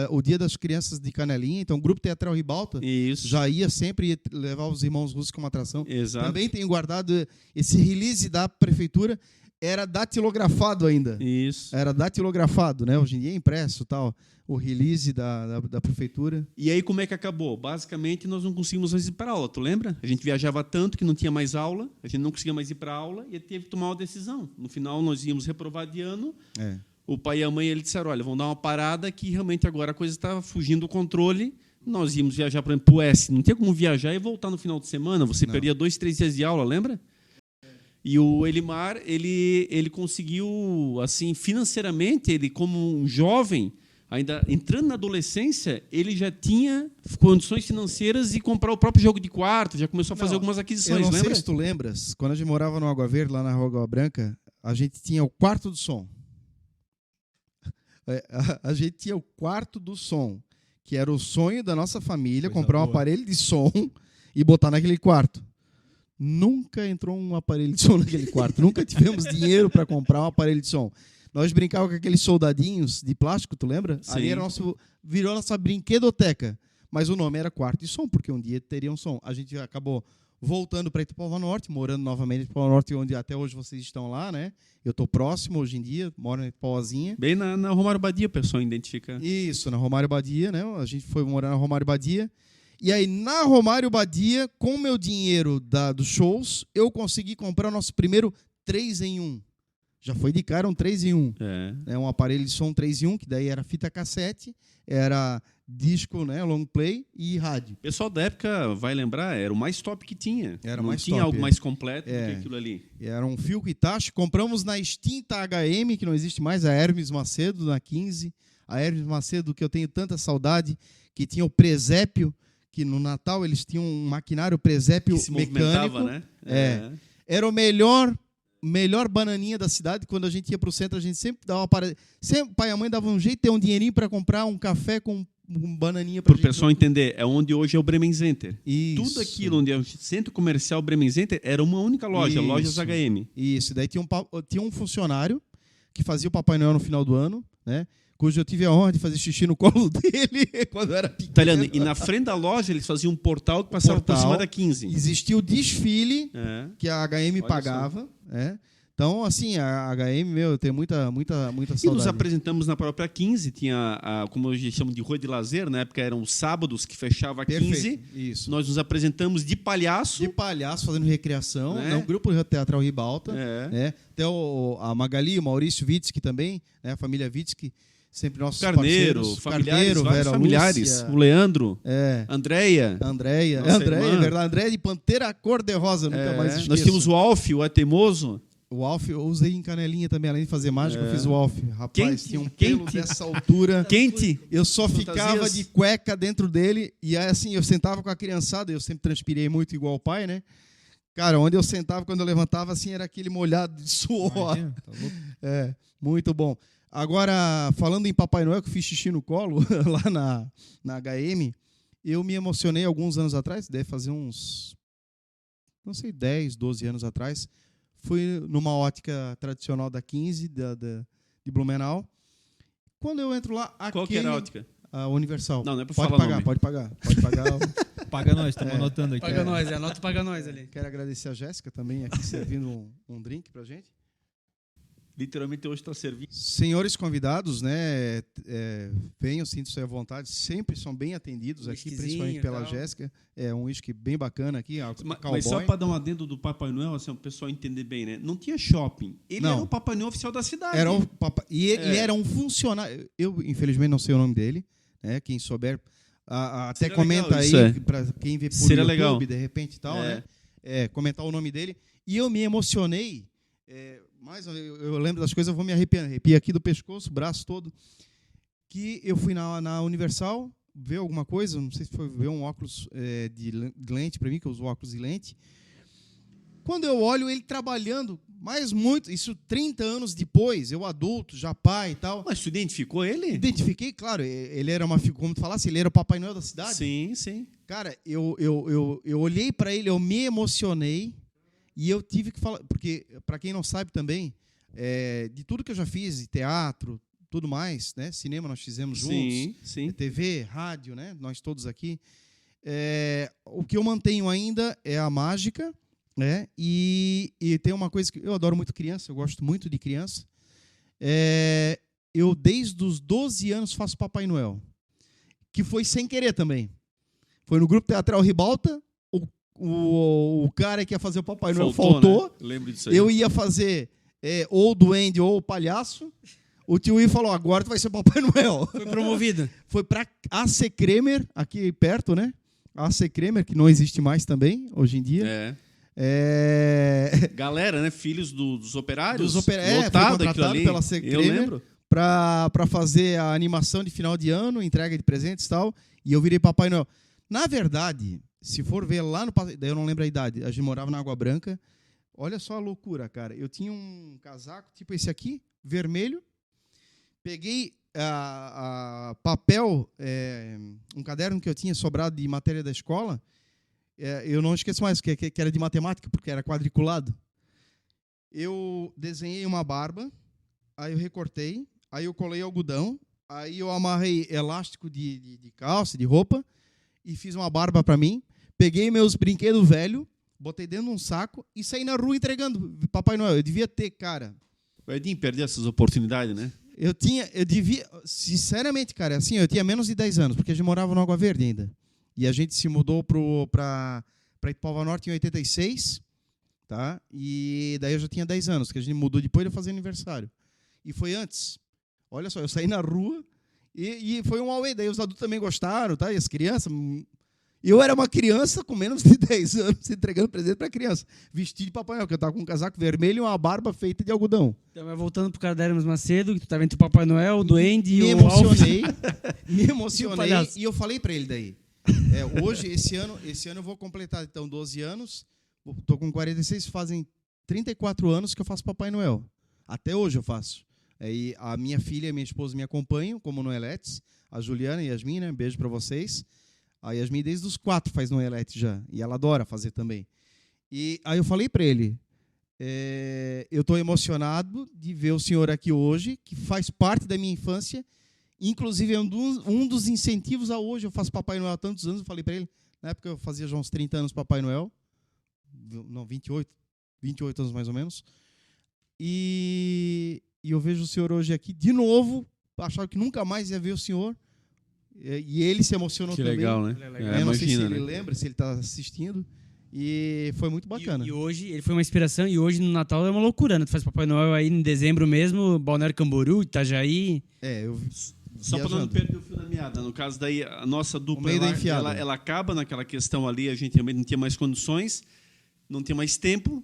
o Dia das Crianças de Canelinha. Então o Grupo Teatral Ribalta já ia sempre levar os irmãos russos como atração. Exato. Também tenho guardado esse release da prefeitura. Era datilografado ainda. Isso. Era datilografado, né? Hoje em dia é impresso e tal. O release da prefeitura. E aí como é que acabou? Basicamente nós não conseguimos mais ir para aula, tu lembra? A gente viajava tanto que não tinha mais aula, a gente não conseguia mais ir para aula e teve que tomar uma decisão. No final nós íamos reprovar de ano. O pai e a mãe disseram, olha, vamos dar uma parada que realmente agora a coisa está fugindo do controle. Nós íamos viajar, por exemplo, para o S. Não tinha como viajar e voltar no final de semana. Você perdia 2, 3 dias de aula, lembra? E o Elimar, ele conseguiu, assim, financeiramente, ele como um jovem, ainda entrando na adolescência, ele já tinha condições financeiras de comprar o próprio jogo de quarto, já começou a fazer algumas aquisições, lembra? Eu não sei lembra? se tu lembras, quando a gente morava no Água Verde, lá na Rua Água Branca, a gente tinha o quarto do som. A gente tinha o quarto do som, que era o sonho da nossa família, comprar um aparelho de som e botar naquele quarto. Nunca entrou um aparelho de som naquele quarto. Nunca tivemos dinheiro para comprar um aparelho de som. Nós brincávamos com aqueles soldadinhos de plástico, tu lembra? Sim. Ali era virou nossa brinquedoteca. Mas o nome era quarto de som, porque um dia teria um som. A gente acabou voltando para Itapuava Norte, morando novamente em Itapuava Norte, onde até hoje vocês estão lá, né? Eu estou próximo hoje em dia, moro em Itapuavazinha. Bem na Romário Badia, o pessoal identifica. Isso, na Romário Badia, né? A gente foi morar na Romário Badia. E aí, na Romário Badia, com o meu dinheiro dos shows, eu consegui comprar o nosso primeiro 3 em 1. Já foi de cara um 3 em 1. É um aparelho de som 3 em 1, que daí era fita cassete, era disco, né, long play e rádio. O pessoal da época vai lembrar, era o mais top que tinha. Não tinha algo mais completo do que aquilo ali. Era um fio Hitachi. Compramos na extinta HM, que não existe mais, a Hermes Macedo, na 15. A Hermes Macedo, que eu tenho tanta saudade, que tinha o presépio, que no Natal eles tinham um maquinário presépio que se mecânico. Né? Era o melhor bananinha da cidade. Quando a gente ia para o centro, a gente sempre dava sempre pai e a mãe davam um jeito de ter um dinheirinho para comprar um café com bananinha para o pessoal entender, é onde hoje é o Bremen Center. Isso. Tudo aquilo onde é o centro comercial Bremen Center era uma única loja, Lojas HM. Isso, daí tinha um funcionário que fazia o Papai Noel no final do ano, né? Cujo eu tive a honra de fazer xixi no colo dele quando eu era pequeno. Italiano. E na frente da loja eles faziam um portal que passava por cima da 15. Existia o desfile que a HM pagava. Então, assim, a HM, eu tenho muita saudade. E nos apresentamos na própria 15, tinha, como hoje chamam de Rua de Lazer, na época eram os sábados que fechava a 15. Isso. Nós nos apresentamos de palhaço. De palhaço, fazendo recreação. O grupo Teatral Ribalta. Até a Magali, o Maurício Witzke também, né, a família Witzke. Sempre nossos parceiros, familiares, vários familiares. Lúcia, o Leandro, Andréia, é verdade. Andréia de Pantera Cor-de-Rosa, nunca mais esqueço. Nós tínhamos o Alf, o Atemoso. O Alf eu usei em Canelinha também, além de fazer mágica, eu fiz o Alf. Rapaz, Quente, tinha um pelo quente. dessa altura. Quente. Eu só ficava Fantasias. de cueca dentro dele. E aí, assim, eu sentava com a criançada, eu sempre transpirei muito igual o pai, né? Cara, onde eu sentava, quando eu levantava, assim, era aquele molhado de suor. Imagina, tá louco. É, muito bom. Agora, falando em Papai Noel, que eu fiz xixi no colo, lá na HM, eu me emocionei alguns anos atrás, deve fazer uns, não sei, 10, 12 anos atrás. Fui numa ótica tradicional da 15, de Blumenau. Quando eu entro lá... Qual que era a ótica? A Universal. Não é pra Pode falar pagar, nome. pode pagar. Pode pagar. Paga nós, estamos anotando aqui. Paga nós, anota o Paga Nós ali. Quero agradecer a Jéssica também aqui servindo um drink pra gente. Literalmente hoje está servindo. Senhores convidados, né, venham, sintam-se à vontade, sempre são bem atendidos aqui, Whiskyzinho principalmente e pela tal. Jéssica. É um whisky bem bacana aqui, Mas só para dar um adendo do Papai Noel, assim, o pessoal entender bem, né? Não tinha shopping. Ele Não. era o Papai Noel oficial da cidade. Era e era um funcionário. Eu, infelizmente, não sei o nome dele, né? Quem souber, até Seria comenta legal, aí, isso para quem vê por Seria YouTube, legal. de repente e tal, É. né? Comentar o nome dele. E eu me emocionei. Mas eu lembro das coisas, eu vou me arrepiando. Arrepia aqui do pescoço, braço todo. Que eu fui na Universal ver alguma coisa, não sei se foi ver um óculos de lente para mim, que eu uso óculos de lente. Quando eu olho ele trabalhando, mas muito, isso 30 anos depois, eu adulto, já pai e tal. Mas tu identificou ele? Identifiquei, claro, ele era uma figura, como tu falasse, ele era o Papai Noel da cidade. Sim, sim. Cara, eu olhei para ele, eu me emocionei e eu tive que falar, porque, para quem não sabe também, de tudo que eu já fiz, de teatro, tudo mais, né? Cinema nós fizemos juntos, Sim, sim. TV, rádio, né? Nós todos aqui. O que eu mantenho ainda é a mágica, né? E tem uma coisa que eu adoro muito criança, eu gosto muito de criança. Eu, desde os 12 anos, faço Papai Noel, que foi sem querer também. Foi no Grupo Teatral Ribalta, o cara que ia fazer o Papai Noel faltou. Né? Eu lembro disso aí. Eu ia fazer ou o duende ou o palhaço. O tio I falou, agora tu vai ser o Papai Noel. Foi promovido. Foi para AC Kremer, aqui perto, né? AC Kremer, que não existe mais também, hoje em dia. Galera, né? Filhos dos operários. Foi Lotado aquilo contratado ali. pela AC Eu Kremer lembro. para fazer a animação de final de ano, entrega de presentes e tal. E eu virei Papai Noel. Na verdade, se for ver lá no passado, daí eu não lembro a idade, a gente morava na Água Branca. Olha só a loucura, cara. Eu tinha um casaco, tipo esse aqui, vermelho. Peguei papel, um caderno que eu tinha sobrado de matéria da escola. Eu não esqueço mais, que era de matemática, porque era quadriculado. Eu desenhei uma barba, aí eu recortei, aí eu colei algodão, aí eu amarrei elástico de calça, de roupa, e fiz uma barba para mim. Peguei meus brinquedos velhos, botei dentro de um saco e saí na rua entregando. Papai Noel, eu devia ter, cara... O Edinho perdeu essas oportunidades, né? Eu devia, sinceramente, cara, assim, eu tinha menos de 10 anos, porque a gente morava no Água Verde ainda. E a gente se mudou para Ipauva Norte em 86, tá? E daí eu já tinha 10 anos, que a gente mudou depois de eu fazer aniversário. E foi antes. Olha só, eu saí na rua e foi um auê. Daí os adultos também gostaram, tá? E as crianças... Eu era uma criança com menos de 10 anos entregando presente para criança. Vestido de Papai Noel, que eu estava com um casaco vermelho e uma barba feita de algodão. Então, mas voltando pro cara da Hermes Macedo, que tu estava entre o Papai Noel, o Duende e Me o Alf. me E o emocionei palhaço. e eu falei para ele daí. Hoje, esse ano eu vou completar então 12 anos. Estou com 46, fazem 34 anos que eu faço Papai Noel. Até hoje eu faço. E a minha filha e minha esposa me acompanham como Noeletes, a Juliana e a Yasmin, né? Beijo para vocês. A Yasmin desde os 4 faz Noelete já, e ela adora fazer também. E aí eu falei para ele, eu estou emocionado de ver o senhor aqui hoje, que faz parte da minha infância, inclusive é um dos incentivos a hoje. Eu faço Papai Noel há tantos anos, eu falei para ele, na época eu fazia já uns 30 anos Papai Noel, não, 28 anos mais ou menos, e eu vejo o senhor hoje aqui de novo, achava que nunca mais ia ver o senhor. E ele se emocionou Que também. legal, né? Eu não sei se Imagina, ele né? lembra, se ele está assistindo. E foi muito bacana. E hoje, ele foi uma inspiração, e hoje no Natal é uma loucura, né? Tu faz Papai Noel aí em dezembro mesmo, Balneário Camboriú, Itajaí. Eu Só para não perder o fio da meada. No caso daí, a nossa dupla, meio da enfiada. ela acaba naquela questão ali, a gente realmente não tinha mais condições. não tinha mais tempo,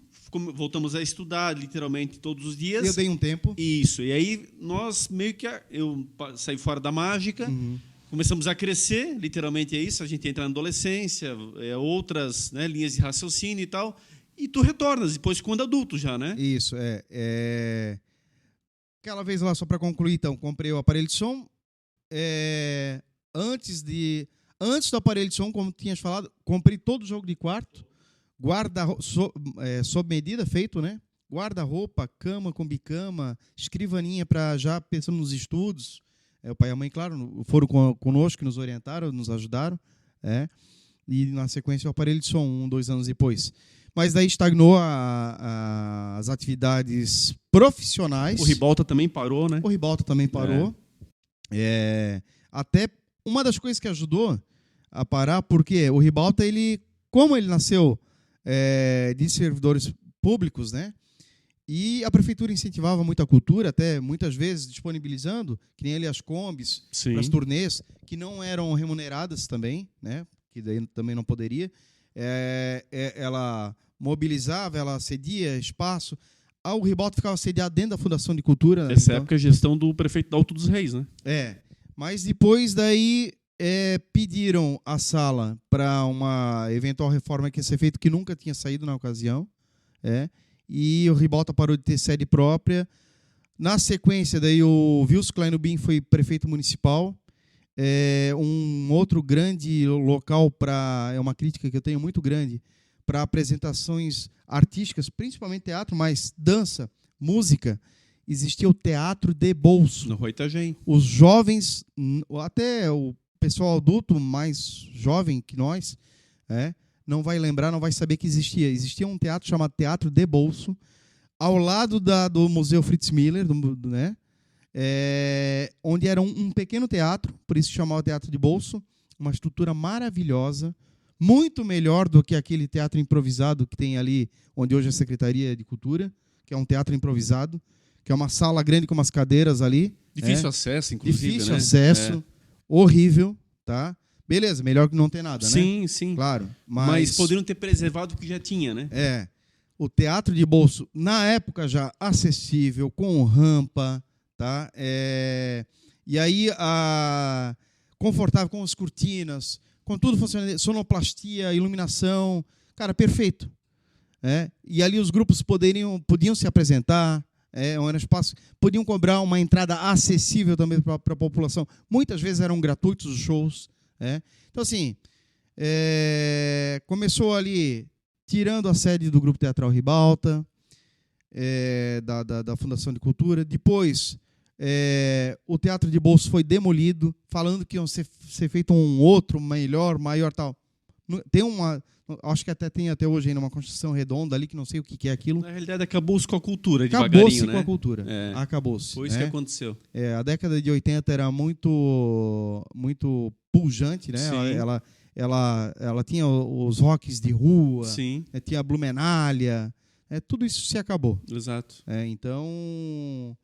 voltamos a estudar literalmente todos os dias. Eu dei um tempo. Isso. E aí nós meio que eu saí fora da mágica, começamos a crescer, literalmente é isso, a gente entra na adolescência, outras, né, linhas de raciocínio e tal, e tu retornas depois quando adulto já, né? Isso, aquela vez lá, só para concluir, então, comprei o aparelho de som. Antes do aparelho de som, como tinhas falado, comprei todo o jogo de quarto, sob medida, feito, né? Guarda-roupa, cama com bicama, escrivaninha para já pensando nos estudos. O pai e a mãe, claro, foram conosco, nos orientaram, nos ajudaram. E, na sequência, o aparelho de som, 2 anos depois. Mas daí estagnou as atividades profissionais. O Ribalta também parou, né? O Ribalta também parou. Até uma das coisas que ajudou a parar, porque o Ribalta, como ele nasceu de servidores públicos, né? E a prefeitura incentivava muito a cultura, até muitas vezes disponibilizando, que nem ali as combis, para as turnês, que não eram remuneradas também, né? Que daí também não poderia. Ela mobilizava, ela cedia espaço. O Ribalta ficava sediado dentro da Fundação de Cultura. Nessa época, a gestão do prefeito do Alto dos Reis, né? Mas depois daí pediram a sala para uma eventual reforma que ia ser feita, que nunca tinha saído na ocasião. E o Ribalta parou de ter sede própria. Na sequência, daí o Wilson Kleinubin foi prefeito municipal. Um outro grande local é uma crítica que eu tenho muito grande para apresentações artísticas, principalmente teatro, mas dança, música. Existia o teatro de bolso. No Rua Itajaí. Os jovens, até o pessoal adulto mais jovem que nós, não vai lembrar, não vai saber que existia. Existia um teatro chamado Teatro de Bolso, ao lado do Museu Fritz Miller, né? Onde era um pequeno teatro, por isso chamava Teatro de Bolso, uma estrutura maravilhosa, muito melhor do que aquele teatro improvisado que tem ali, onde hoje é a Secretaria de Cultura, que é um teatro improvisado, que é uma sala grande com umas cadeiras ali. Difícil acesso, inclusive. Difícil acesso, horrível, tá? Beleza, melhor que não ter nada, né? Sim. Claro. Mas poderiam ter preservado o que já tinha, né? O teatro de bolso, na época já acessível, com rampa, tá? E aí, confortável com as cortinas, com tudo funcionando, sonoplastia, iluminação, cara, perfeito. E ali os grupos podiam se apresentar, era um espaço, podiam cobrar uma entrada acessível também para a população. Muitas vezes eram gratuitos os shows. Então, assim, começou ali, tirando a sede do Grupo Teatral Ribalta, da Fundação de Cultura. Depois, o Teatro de Bolso foi demolido, falando que ia ser feito um outro, melhor, maior, tal. Tem acho que tem até hoje ainda uma construção redonda ali, que não sei o que é aquilo. Na realidade, acabou-se com a cultura, devagarinho, Acabou-se né? com a cultura. Acabou-se. Foi isso que aconteceu. A década de 80 era muito, muito pujante, né? Ela tinha os rocks de rua, tinha a Blumenália, tudo isso se acabou. Exato. Então,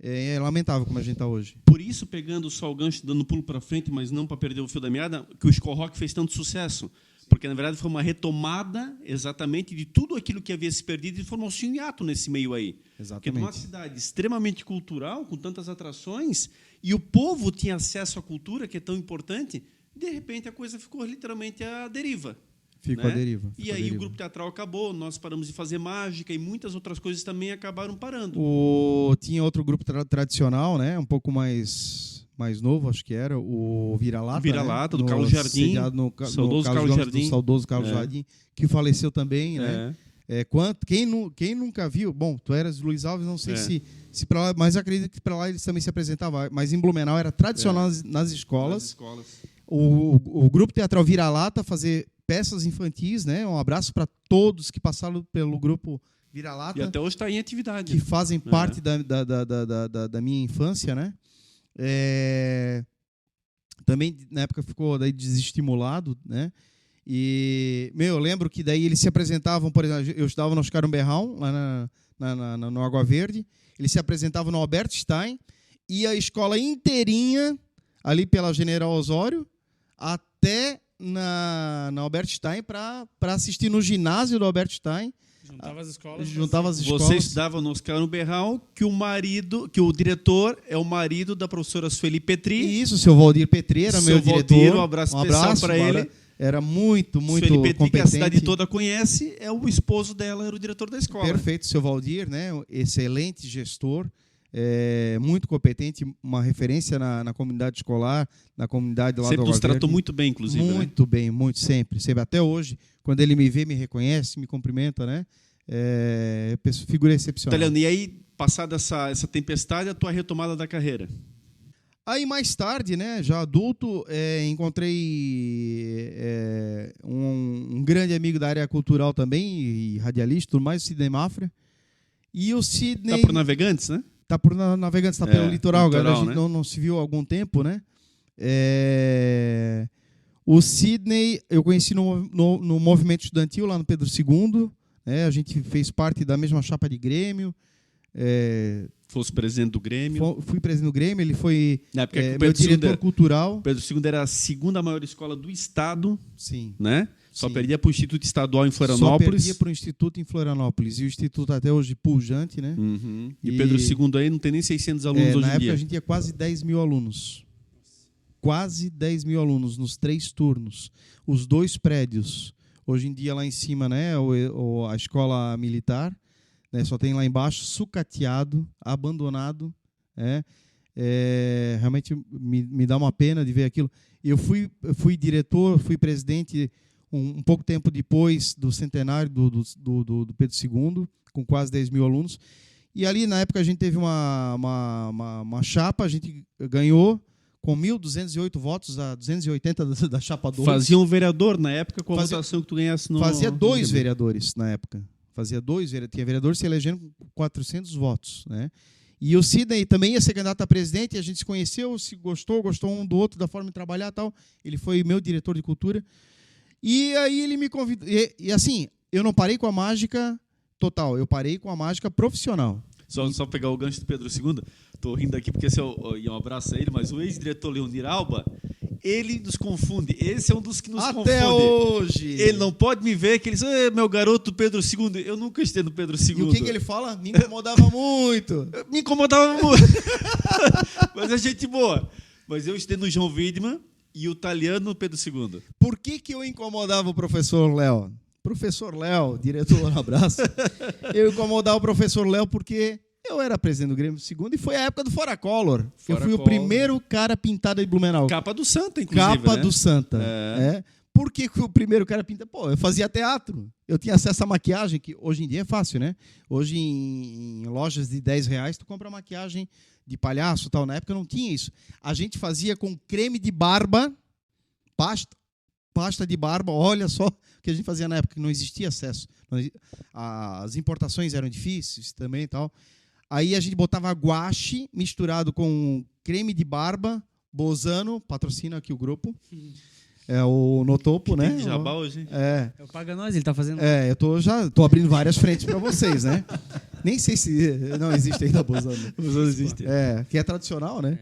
é lamentável como a gente está hoje. Por isso, pegando só o gancho, dando pulo para frente, mas não para perder o fio da meada, que o Skol Rock fez tanto sucesso. Porque, na verdade, foi uma retomada exatamente de tudo aquilo que havia se perdido e formou-se um hiato nesse meio aí. Exatamente. Porque numa cidade extremamente cultural, com tantas atrações, e o povo tinha acesso à cultura, que é tão importante, de repente a coisa ficou literalmente à deriva. Ficou à deriva. E aí o grupo teatral acabou, nós paramos de fazer mágica e muitas outras coisas também acabaram parando. Tinha outro grupo tradicional, né? Um pouco mais novo, acho que era, o Vira-Lata. Vira-Lata, do Carlos Jardim. Saudoso Carlos Jardim, que faleceu também, né? Quem nunca viu? Bom, tu eras Luiz Alves, não sei se para lá, mas acredito que para lá eles também se apresentavam. Mas em Blumenau era tradicional nas escolas. O grupo teatral Vira-Lata fazer peças infantis, né? Um abraço para todos que passaram pelo grupo Vira-Lata. E até hoje está em atividade. Que fazem parte da minha infância, né? Também na época ficou daí desestimulado, né? E eu lembro que daí eles se apresentavam, por exemplo, eu estudava no Oscar Umberraum, lá no Água Verde, eles se apresentavam no Albert Stein, e a escola inteirinha ali pela General Osório até na Albert Stein para assistir no ginásio do Albert Stein. Juntava as escolas. Você estudava no Oscar Berral, que o diretor é o marido da professora Sueli Petri. Isso, o seu Valdir Petri era meu diretor. Um abraço especial para ele. Era muito Sueli Petri, competente. que a cidade toda conhece, é o esposo dela, era o diretor da escola. Perfeito, seu Valdir, né? Excelente gestor. Muito competente, uma referência na comunidade escolar, na comunidade lá do Sempre nos Alvaverde. tratou muito bem, inclusive. Muito bem, muito, sempre. Até hoje, quando ele me vê, me reconhece, me cumprimenta, né? Figura excepcional. Italiano, e aí, passada essa tempestade, a tua retomada da carreira? Aí, mais tarde, né, já adulto, encontrei um grande amigo da área cultural também, e radialista, tudo mais, o Sidney Mafra. E o Sidney... Tá por Navegantes, né? Tá por Navegantes, tá pelo litoral, litoral, a gente né? não se viu há algum tempo, né? O Sidney eu conheci no movimento estudantil lá no Pedro II, né? A gente fez parte da mesma chapa de Grêmio. Fosse presidente do Grêmio. Fui presidente do Grêmio, ele foi Na época que o meu Pedro diretor II cultural. Pedro II era a segunda maior escola do estado, Sim. né? Só Sim. perdia para o Instituto Estadual em Só Florianópolis. perdia para o Instituto em Florianópolis. E o Instituto até hoje pujante, né? Uhum. E o Pedro II aí não tem nem 600 alunos hoje na em época dia. a gente tinha quase 10 mil alunos. Quase 10 mil alunos nos 3 turnos. Os 2 prédios. Hoje em dia lá em cima, né, a escola militar, né, só tem lá embaixo, sucateado, abandonado. Realmente me dá uma pena de ver aquilo. Eu fui diretor, fui presidente um pouco tempo depois do centenário do Pedro II, com quase 10 mil alunos. E ali, na época, a gente teve uma chapa, a gente ganhou com 1.208 votos a 280 da chapa 2. Fazia um vereador na época com a votação que tu ganhasse no... Fazia 2 vereadores na época. Tinha vereador se elegendo com 400 votos, né? E o Sidney também ia ser candidato a presidente, e a gente se conheceu, se gostou um do outro, da forma de trabalhar e tal. Ele foi meu diretor de cultura. E aí ele me convidou. E assim, eu não parei com a mágica total, eu parei com a mágica profissional. Só pegar o gancho do Pedro II, tô rindo aqui porque esse um abraço a ele, mas o ex-diretor Leonir Alba, ele nos confunde. Esse é um dos que nos confunde. Até hoje. Ele não pode me ver que ele diz, meu garoto Pedro II. Eu nunca esteve no Pedro II. E o que ele fala? Me incomodava muito. Me incomodava muito. Mas é gente boa. Mas eu esteve no João Widmann e o italiano no Pedro II. Por que eu incomodava o professor Léo? Professor Léo, diretor, um abraço. Eu incomodava o professor Léo porque eu era presidente do Grêmio II e foi a época do Fora Collor. Eu fui o primeiro cara pintado de Blumenau. Capa do Santa, inclusive. Capa né? do Santa. Por que o primeiro cara pintado? Pô, eu fazia teatro. Eu tinha acesso à maquiagem, que hoje em dia é fácil, né? Hoje, em lojas de R$10, tu compra maquiagem de palhaço e tal. Na época não tinha isso. A gente fazia com creme de barba, pasta de barba, olha só o que a gente fazia na época, que não existia acesso. As importações eram difíceis também e tal. Aí a gente botava guache misturado com creme de barba, Bozano, patrocina aqui o grupo. É o Notopo, né? Tem de jabá hoje. É o Paga Nós, ele tá fazendo. Eu tô abrindo várias frentes para vocês, né? Nem sei se não existe ainda Bozano. Bozano existe. Que é tradicional, né?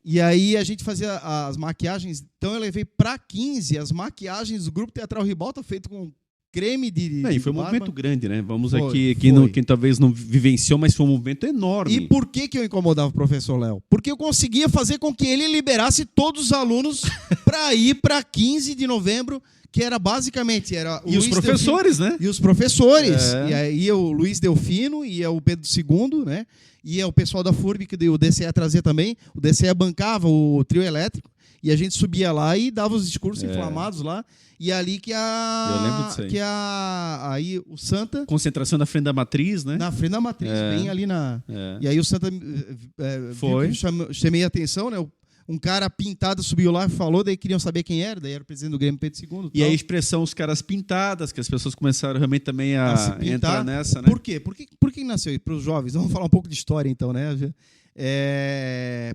E aí a gente fazia as maquiagens. Então eu levei para 15 as maquiagens do Grupo Teatral Ribalta feito com creme de E foi um movimento grande, né? Vamos foi, aqui, quem talvez não vivenciou, mas foi um movimento enorme. E por que eu incomodava o professor Léo? Porque eu conseguia fazer com que ele liberasse todos os alunos para ir para 15 de novembro, que era basicamente... E os professores, né? E os professores. E aí ia o Luiz Delfino, ia o Pedro II, né? Ia o pessoal da FURB, que o DCE trazia também. O DCE bancava o trio elétrico. E a gente subia lá e dava os discursos inflamados lá. E é ali que Eu lembro disso aí. aí o Santa... Concentração na frente da matriz, né? Na frente da matriz, bem ali na... E aí o Santa... Foi. Chamei a atenção, né? Um cara pintado subiu lá e falou, daí queriam saber quem era, daí era o presidente do Grêmio Pedro II. E a expressão os caras pintadas, que as pessoas começaram realmente também a entrar nessa, né? Por quê? Por que nasceu? Para os jovens, vamos falar um pouco de história então, né?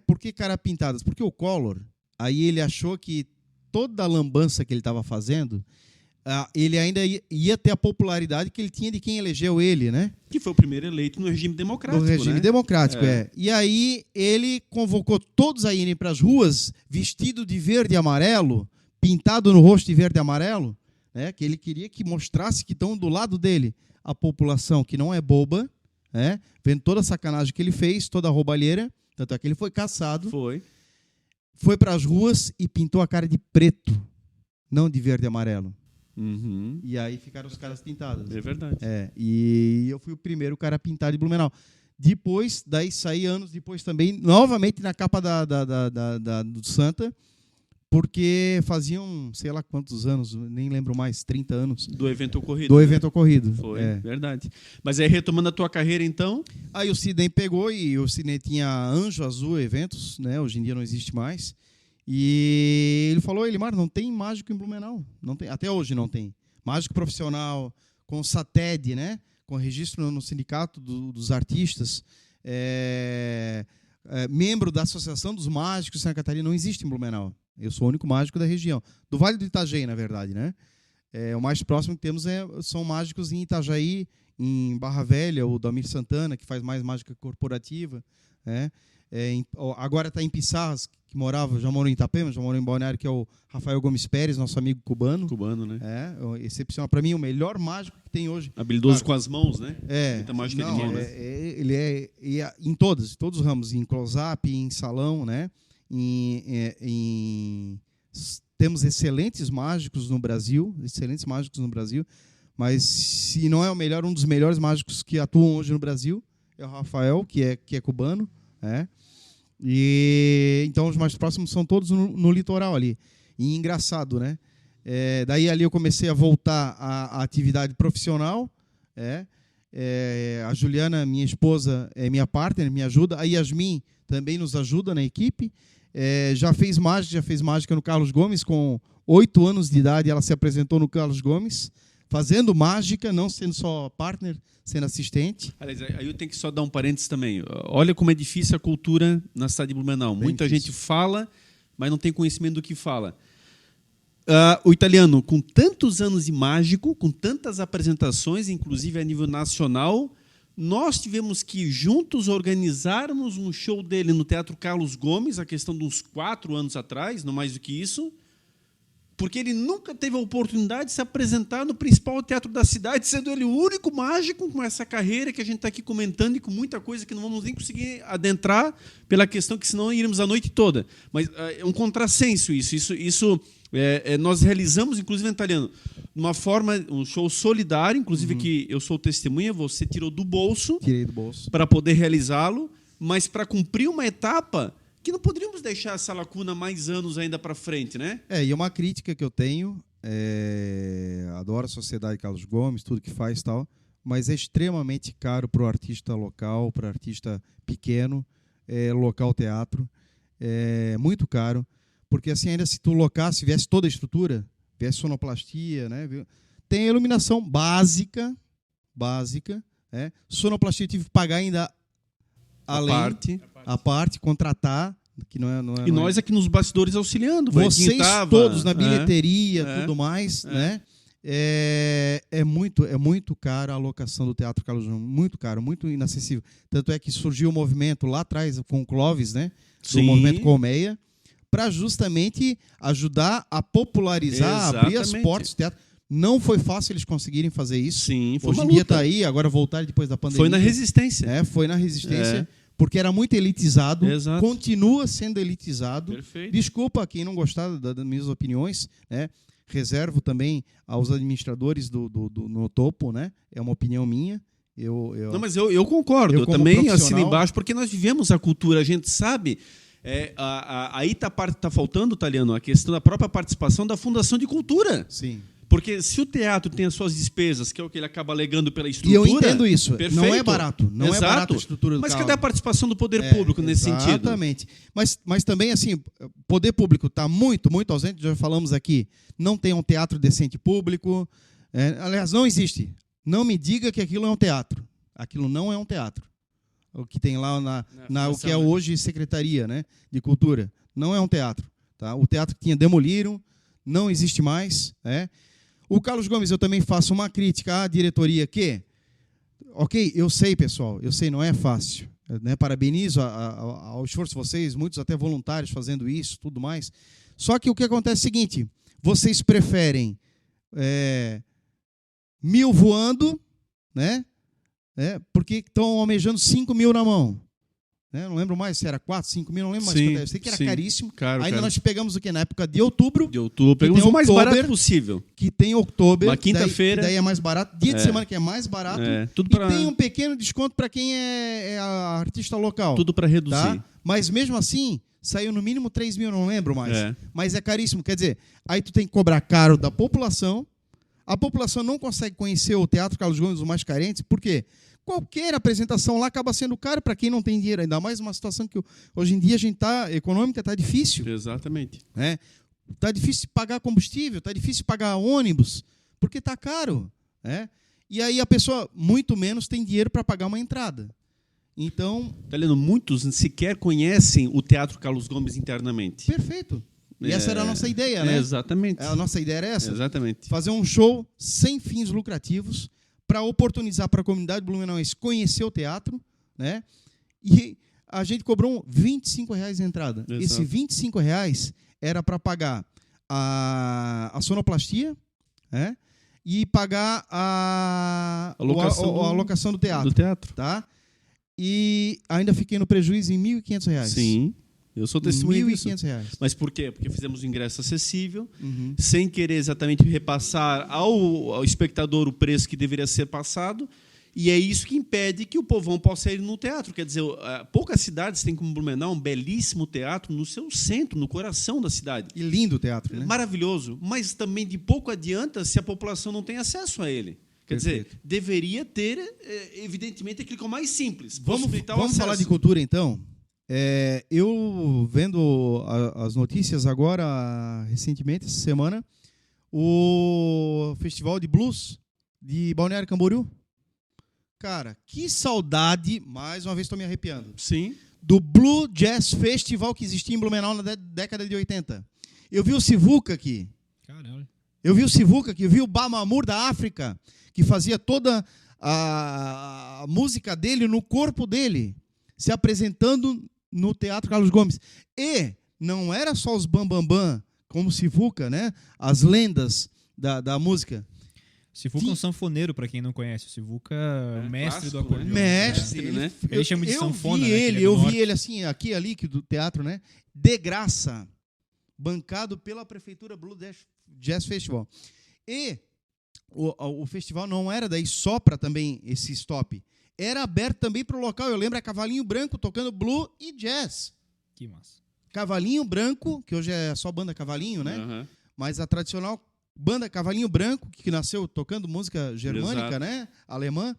Por que cara pintadas? Porque o Collor, aí ele achou que toda a lambança que ele estava fazendo, ele ainda ia ter a popularidade que ele tinha de quem elegeu ele, né? Que foi o primeiro eleito no regime democrático, No regime democrático, E aí ele convocou todos a irem para as ruas vestido de verde e amarelo, pintado no rosto de verde e amarelo, né? Que ele queria que mostrasse que estão do lado dele a população que não é boba, né? Vendo toda a sacanagem que ele fez, toda a roubalheira, tanto é que ele foi caçado, foi para as ruas e pintou a cara de preto, não de verde e amarelo. Uhum. E aí ficaram os caras pintados. É verdade. E eu fui o primeiro cara a pintar de Blumenau. Depois, daí saí anos depois também, novamente na capa do Santa, porque faziam, sei lá quantos anos, nem lembro mais, 30 anos. Do evento ocorrido. Do evento ocorrido. Foi, verdade. Mas aí, retomando a tua carreira, então... Aí o Sidney pegou, e o Sidney tinha Anjo Azul Eventos, né? Hoje em dia não existe mais. E ele falou, Elimar, não tem mágico em Blumenau. Não tem, até hoje não tem. Mágico profissional, com SATED, né? Com registro no Sindicato dos Artistas, membro da Associação dos Mágicos de Santa Catarina, não existe em Blumenau. Eu sou o único mágico da região. Do Vale do Itajaí, na verdade, né? O mais próximo que temos são mágicos em Itajaí, em Barra Velha, o Dalmir Santana, que faz mais mágica corporativa, né? Agora está em Pissarras, que já morou em Itapema, já morou em Balneário, que é o Rafael Gomes Pérez, nosso amigo cubano. Cubano, né? Excepcional. Para mim, o melhor mágico que tem hoje. Habilidoso com as mãos, né? Muita mágica de mão, né? Ele em todos os ramos, em close-up, em salão, né? Temos excelentes mágicos no Brasil, mas se não é o melhor, um dos melhores mágicos que atuam hoje no Brasil é o Rafael, que é cubano, né? E então os mais próximos são todos no litoral ali. E engraçado, né? Daí ali eu comecei a voltar à atividade profissional. A Juliana, minha esposa, é minha partner, me ajuda. A Yasmin também nos ajuda na equipe. Já fez mágica no Carlos Gomes. Com 8 anos de idade, ela se apresentou no Carlos Gomes, fazendo mágica, não sendo só partner, sendo assistente. Aliás, aí eu tenho que só dar um parênteses também. Olha como é difícil a cultura na cidade de Blumenau. Muita gente fala, mas não tem conhecimento do que fala. O italiano, com tantos anos de mágico, com tantas apresentações, inclusive a nível nacional, nós tivemos que juntos organizarmos um show dele no Teatro Carlos Gomes, a questão de uns 4 anos atrás, não mais do que isso, porque ele nunca teve a oportunidade de se apresentar no principal teatro da cidade, sendo ele o único mágico com essa carreira que a gente está aqui comentando e com muita coisa que não vamos nem conseguir adentrar pela questão que senão iríamos a noite toda. Mas é um contrassenso isso. Nós realizamos, inclusive em italiano, uma forma, um show solidário, inclusive que eu sou testemunha, você tirou do bolso. Tirei do bolso. Para poder realizá-lo, mas para cumprir uma etapa que não poderíamos deixar essa lacuna mais anos ainda para frente, né? E uma crítica que eu tenho, adoro a Sociedade Carlos Gomes, tudo que faz e tal, mas é extremamente caro para o artista local, para o artista pequeno, local teatro, muito caro, porque assim, ainda se tu locasse, viesse toda a estrutura, viesse sonoplastia, né? Tem a iluminação básica, sonoplastia eu tive que pagar ainda a parte, contratar, que não é. E nós aqui nos bastidores auxiliando. Vocês todos na bilheteria, tudo mais, né? É muito caro a alocação do Teatro Carlos Gomes, muito caro, muito inacessível. Tanto é que surgiu o movimento lá atrás com o Clóvis, né? Do movimento Colmeia, para justamente ajudar a popularizar, abrir as portas do teatro. Não foi fácil eles conseguirem fazer isso. Sim, foi hoje em dia está aí, agora voltaram depois da pandemia. Foi na resistência. Foi na resistência, porque era muito elitizado, continua sendo elitizado. Perfeito. Desculpa quem não gostar das minhas opiniões, né? Reservo também aos administradores no topo, né? É uma opinião minha. Não, mas eu concordo. Eu também assino embaixo, porque nós vivemos a cultura, a gente sabe. Aí tá faltando, Taliano, a questão da própria participação da Fundação de Cultura. Sim. Porque se o teatro tem as suas despesas, que é o que ele acaba alegando pela estrutura... E eu entendo isso. Perfeito. Não é barato. Não é barato a estrutura do Mas carro. cadê a participação do poder público nesse sentido? Exatamente. Mas também, assim, o poder público está muito, muito ausente. Já falamos aqui. Não tem um teatro decente público. Aliás, não existe. Não me diga que aquilo é um teatro. Aquilo não é um teatro. O que tem lá o que é hoje Secretaria, né, de Cultura. Não é um teatro. Tá? O teatro que tinha demoliram, não existe mais. O Carlos Gomes, eu também faço uma crítica à diretoria que, ok, eu sei, pessoal, não é fácil. Né? Parabenizo ao esforço de vocês, muitos até voluntários fazendo isso, tudo mais. Só que o que acontece é o seguinte, vocês preferem 1.000 voando, né? Porque estão almejando 5.000 na mão. Não lembro mais se era 4, 5 mil, não lembro mais. Eu sei que era caríssimo. Ainda nós pegamos o quê? Na época de outubro. Pegamos o mais barato possível. Que tem outubro. Uma quinta-feira. Daí é mais barato. Dia de semana que é mais barato. Tudo e tem um pequeno desconto para quem é artista local. Tudo para reduzir. Tá? Mas mesmo assim, saiu no mínimo 3 mil, não lembro mais. Mas é caríssimo. Quer dizer, aí tu tem que cobrar caro da população. A população não consegue conhecer o Teatro Carlos Gomes, os mais carentes. Por quê? Qualquer apresentação lá acaba sendo caro para quem não tem dinheiro. Ainda mais uma situação que hoje em dia a gente econômica está difícil. Exatamente. Está difícil pagar combustível, está difícil pagar ônibus, porque está caro. E aí a pessoa, muito menos, tem dinheiro para pagar uma entrada. Então... Talhano, muitos sequer conhecem o Teatro Carlos Gomes internamente. Perfeito. E essa era a nossa ideia, né? Exatamente. A nossa ideia era essa. Exatamente. Fazer um show sem fins lucrativos, para oportunizar para a comunidade blumenauense conhecer o teatro, né? E a gente cobrou R$25 de entrada. Exato. Esse R$25 era para pagar a sonoplastia, e pagar a locação do teatro. Tá? E ainda fiquei no prejuízo em R$1.500. Sim. Eu sou testemunha disso. R$1.500. Mas por quê? Porque fizemos um ingresso acessível, sem querer exatamente repassar ao espectador o preço que deveria ser passado, e é isso que impede que o povão possa ir no teatro. Quer dizer, poucas cidades têm como Blumenau um belíssimo teatro no seu centro, no coração da cidade. E lindo o teatro, né? Maravilhoso, mas também de pouco adianta se a população não tem acesso a ele. Quer dizer, deveria ter, evidentemente, aquilo que é o mais simples. Vamos falar de cultura, então? Eu vendo as notícias agora, recentemente, essa semana, o Festival de Blues de Balneário Camboriú. Cara, que saudade, mais uma vez estou me arrepiando. Sim. Do Blue Jazz Festival que existia em Blumenau na década de 80. Eu vi o Sivuca aqui. Caramba. Eu vi o Bamamur da África, que fazia toda a música dele no corpo dele, se apresentando no Teatro Carlos Gomes. E não era só os bambambam, como Sivuca, né? As lendas da música. Sivuca é um sanfoneiro, para quem não conhece. O Sivuca é o mestre do acordeão. Mestre, né? Ele chama de sanfona. Eu vi ele assim, aqui ali, do teatro, né? De graça. Bancado pela Prefeitura Blue Jazz Festival. E o festival não era daí só para também esse stop. Era aberto também para o local. Eu lembro, Cavalinho Branco tocando blue e jazz. Que massa. Cavalinho Branco, que hoje é só banda Cavalinho, né? Mas a tradicional banda Cavalinho Branco, que nasceu tocando música germânica, né? Alemã,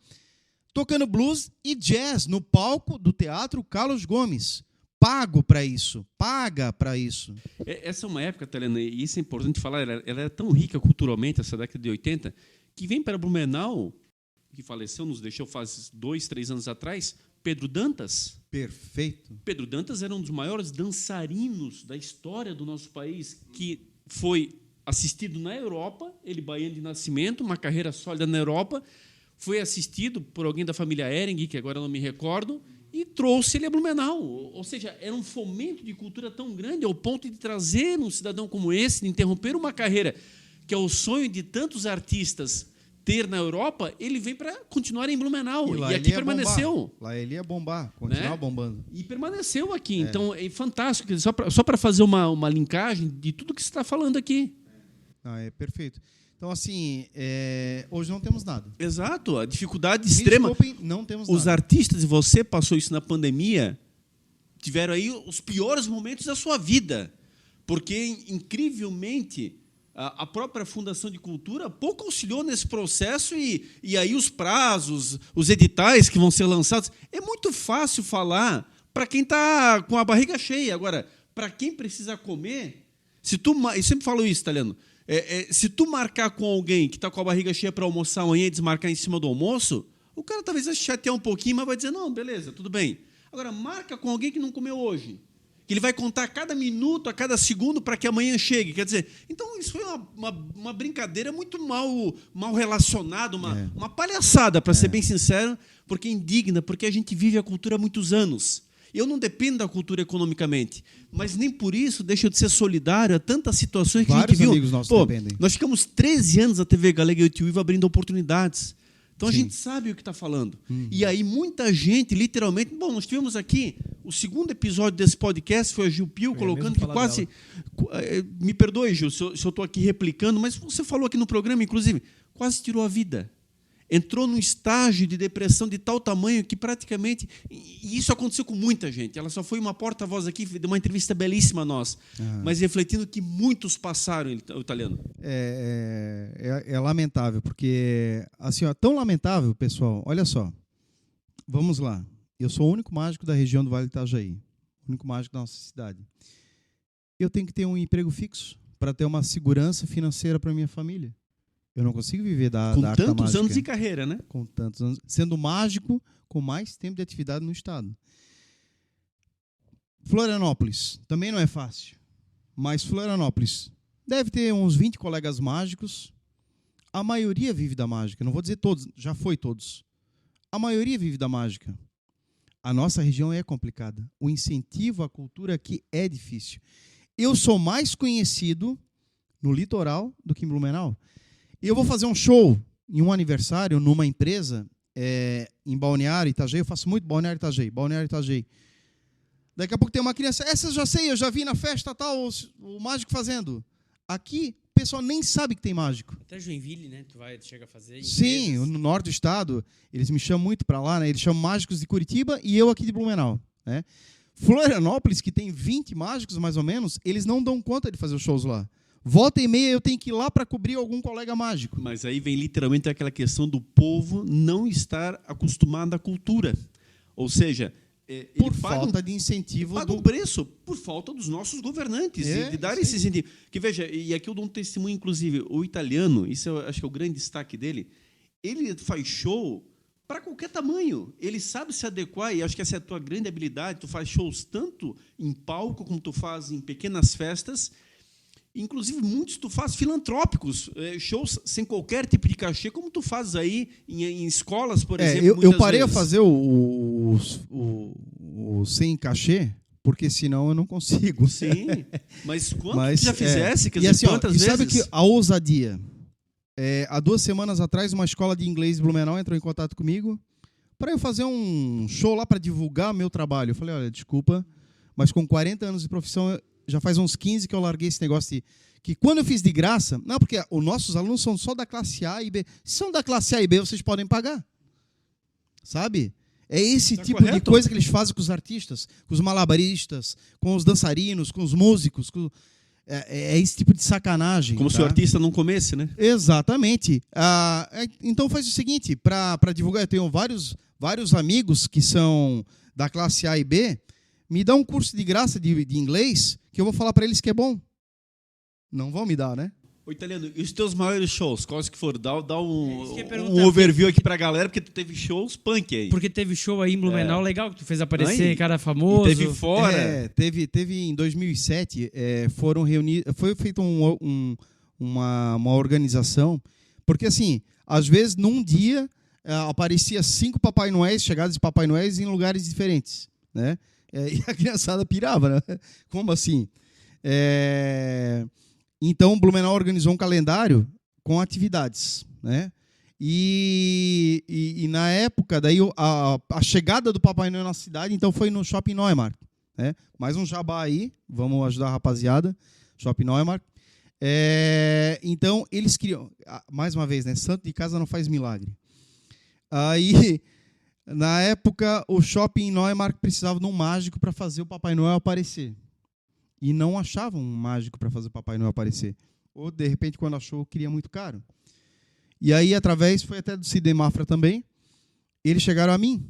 tocando blues e jazz no palco do Teatro Carlos Gomes. Pago para isso, paga para isso. Essa é uma época, Talena, e isso é importante falar, ela é tão rica culturalmente, essa década de 80, que vem para Blumenau, que faleceu, nos deixou faz 2, 3 anos atrás, Pedro Dantas. Perfeito. Pedro Dantas era um dos maiores dançarinos da história do nosso país, que foi assistido na Europa, ele baiano de nascimento, uma carreira sólida na Europa, foi assistido por alguém da família Ehring, que agora não me recordo, e trouxe ele a Blumenau. Ou seja, era um fomento de cultura tão grande ao ponto de trazer um cidadão como esse, de interromper uma carreira que é o sonho de tantos artistas ter na Europa, ele vem para continuar em Blumenau. E aqui permaneceu. Bombar. Lá ele ia bombar, continuar bombando. E permaneceu aqui. Então, é fantástico. Só para fazer uma linkagem de tudo que você está falando aqui. É perfeito. Então, assim, hoje não temos nada. Exato, a dificuldade extrema. Desculpem, não temos Os nada. artistas, e você passou isso na pandemia, tiveram aí os piores momentos da sua vida. Porque, incrivelmente, a própria Fundação de Cultura pouco auxiliou nesse processo e aí os prazos, os editais que vão ser lançados. É muito fácil falar para quem está com a barriga cheia. Agora, para quem precisa comer, eu sempre falo isso, Italiano, se tu marcar com alguém que está com a barriga cheia para almoçar amanhã e desmarcar em cima do almoço, o cara talvez vai se chatear um pouquinho, mas vai dizer, não, beleza, tudo bem. Agora, marca com alguém que não comeu hoje, que ele vai contar a cada minuto, a cada segundo, para que amanhã chegue. Quer dizer, então isso foi uma brincadeira muito mal relacionada, uma palhaçada, para ser bem sincero, porque indigna, porque a gente vive a cultura há muitos anos. Eu não dependo da cultura economicamente, mas nem por isso deixo de ser solidário a tantas situações que Vários a gente viu. amigos nossos dependem. Nós ficamos 13 anos na TV Galega e UTV abrindo oportunidades. Então a Sim. gente sabe o que está falando. E aí muita gente, literalmente... Bom, nós tivemos aqui, o segundo episódio desse podcast foi a Gil Pio colocando que quase... Me perdoe, Gil, se eu estou aqui replicando, mas você falou aqui no programa, inclusive, quase tirou a vida. Entrou num estágio de depressão de tal tamanho que praticamente... E isso aconteceu com muita gente. Ela só foi uma porta-voz aqui, deu uma entrevista belíssima a nós, mas refletindo que muitos passaram o italiano. É lamentável, porque... assim, ó, tão lamentável, pessoal, olha só. Vamos lá. Eu sou o único mágico da região do Vale do Itajaí. O único mágico da nossa cidade. Eu tenho que ter um emprego fixo para ter uma segurança financeira para minha família. Eu não consigo viver da arte da mágica. Com tantos anos de carreira, né? Com tantos anos. Sendo mágico com mais tempo de atividade no estado. Florianópolis. Também não é fácil. Mas Florianópolis deve ter uns 20 colegas mágicos. A maioria vive da mágica. Não vou dizer todos, já foi todos. A maioria vive da mágica. A nossa região é complicada. O incentivo à cultura aqui é difícil. Eu sou mais conhecido no litoral do que em Blumenau. E eu vou fazer um show em um aniversário numa empresa em Balneário Itajaí. Eu faço muito Balneário Itajaí. Daqui a pouco tem uma criança. Essa eu já sei, eu já vi na festa tal, o mágico fazendo. Aqui, o pessoal nem sabe que tem mágico. Até Joinville, né? Tu chega a fazer. Sim, no norte do estado, eles me chamam muito para lá, né? Eles chamam mágicos de Curitiba e eu aqui de Blumenau, né? Florianópolis, que tem 20 mágicos mais ou menos, eles não dão conta de fazer os shows lá. Volta e meia eu tenho que ir lá para cobrir algum colega mágico. Mas aí vem literalmente aquela questão do povo não estar acostumado à cultura. Ou seja, por falta de incentivo. Paga o preço por falta dos nossos governantes de dar esse incentivo. Que veja, e aqui eu dou um testemunho, inclusive, o italiano, isso eu acho que é o grande destaque dele, ele faz show para qualquer tamanho. Ele sabe se adequar, e acho que essa é a tua grande habilidade. Tu faz shows tanto em palco como tu faz em pequenas festas. Inclusive, muitos tu faz filantrópicos, shows sem qualquer tipo de cachê, como tu fazes aí em escolas, por exemplo. Eu parei a fazer o sem cachê, porque senão eu não consigo. Sim, mas quanto tu já fizesse? Quer dizer, assim, quantas vezes? Sabe que a ousadia? Há 2 semanas atrás, uma escola de inglês de Blumenau entrou em contato comigo para eu fazer um show lá para divulgar meu trabalho. Eu falei, olha, desculpa, mas com 40 anos de profissão... Já faz uns 15 que eu larguei esse negócio de... Que quando eu fiz de graça... Não, porque os nossos alunos são só da classe A e B. Se são da classe A e B, vocês podem pagar. Sabe? É esse tipo de coisa que eles fazem com os artistas, com os malabaristas, com os dançarinos, com os músicos. É esse tipo de sacanagem. Como se o artista não comesse, né? Exatamente. Então faz o seguinte, para divulgar, eu tenho vários amigos que são da classe A e B, me dá um curso de graça de inglês, que eu vou falar para eles que é bom. Não vão me dar, né? Ô, italiano, e os teus maiores shows? Quais que foram? Dá um overview aqui pra galera, porque tu teve shows punk aí. Porque teve show aí em Blumenau, legal, que tu fez aparecer, cara famoso. E teve fora. Teve em 2007, foram reunidos, foi feita uma organização, porque assim, às vezes num dia aparecia 5 Papai Noéis, chegadas de Papai Noéis em lugares diferentes, né? E a criançada pirava, né? Como assim? Então, Blumenau organizou um calendário com atividades, né? E na época, daí a chegada do Papai Noel na cidade, então foi no Shopping Neumarkt, né? Mais um jabá aí, vamos ajudar a rapaziada, Shopping Neumarkt. Então, eles criam, mais uma vez, né? Santo de casa não faz milagre. Aí... Na época, o Shopping Neumarkt precisava de um mágico para fazer o Papai Noel aparecer. E não achavam um mágico para fazer o Papai Noel aparecer. Ou, de repente, quando achou, queria muito caro. E aí, foi até do Sidney Mafra também, eles chegaram a mim.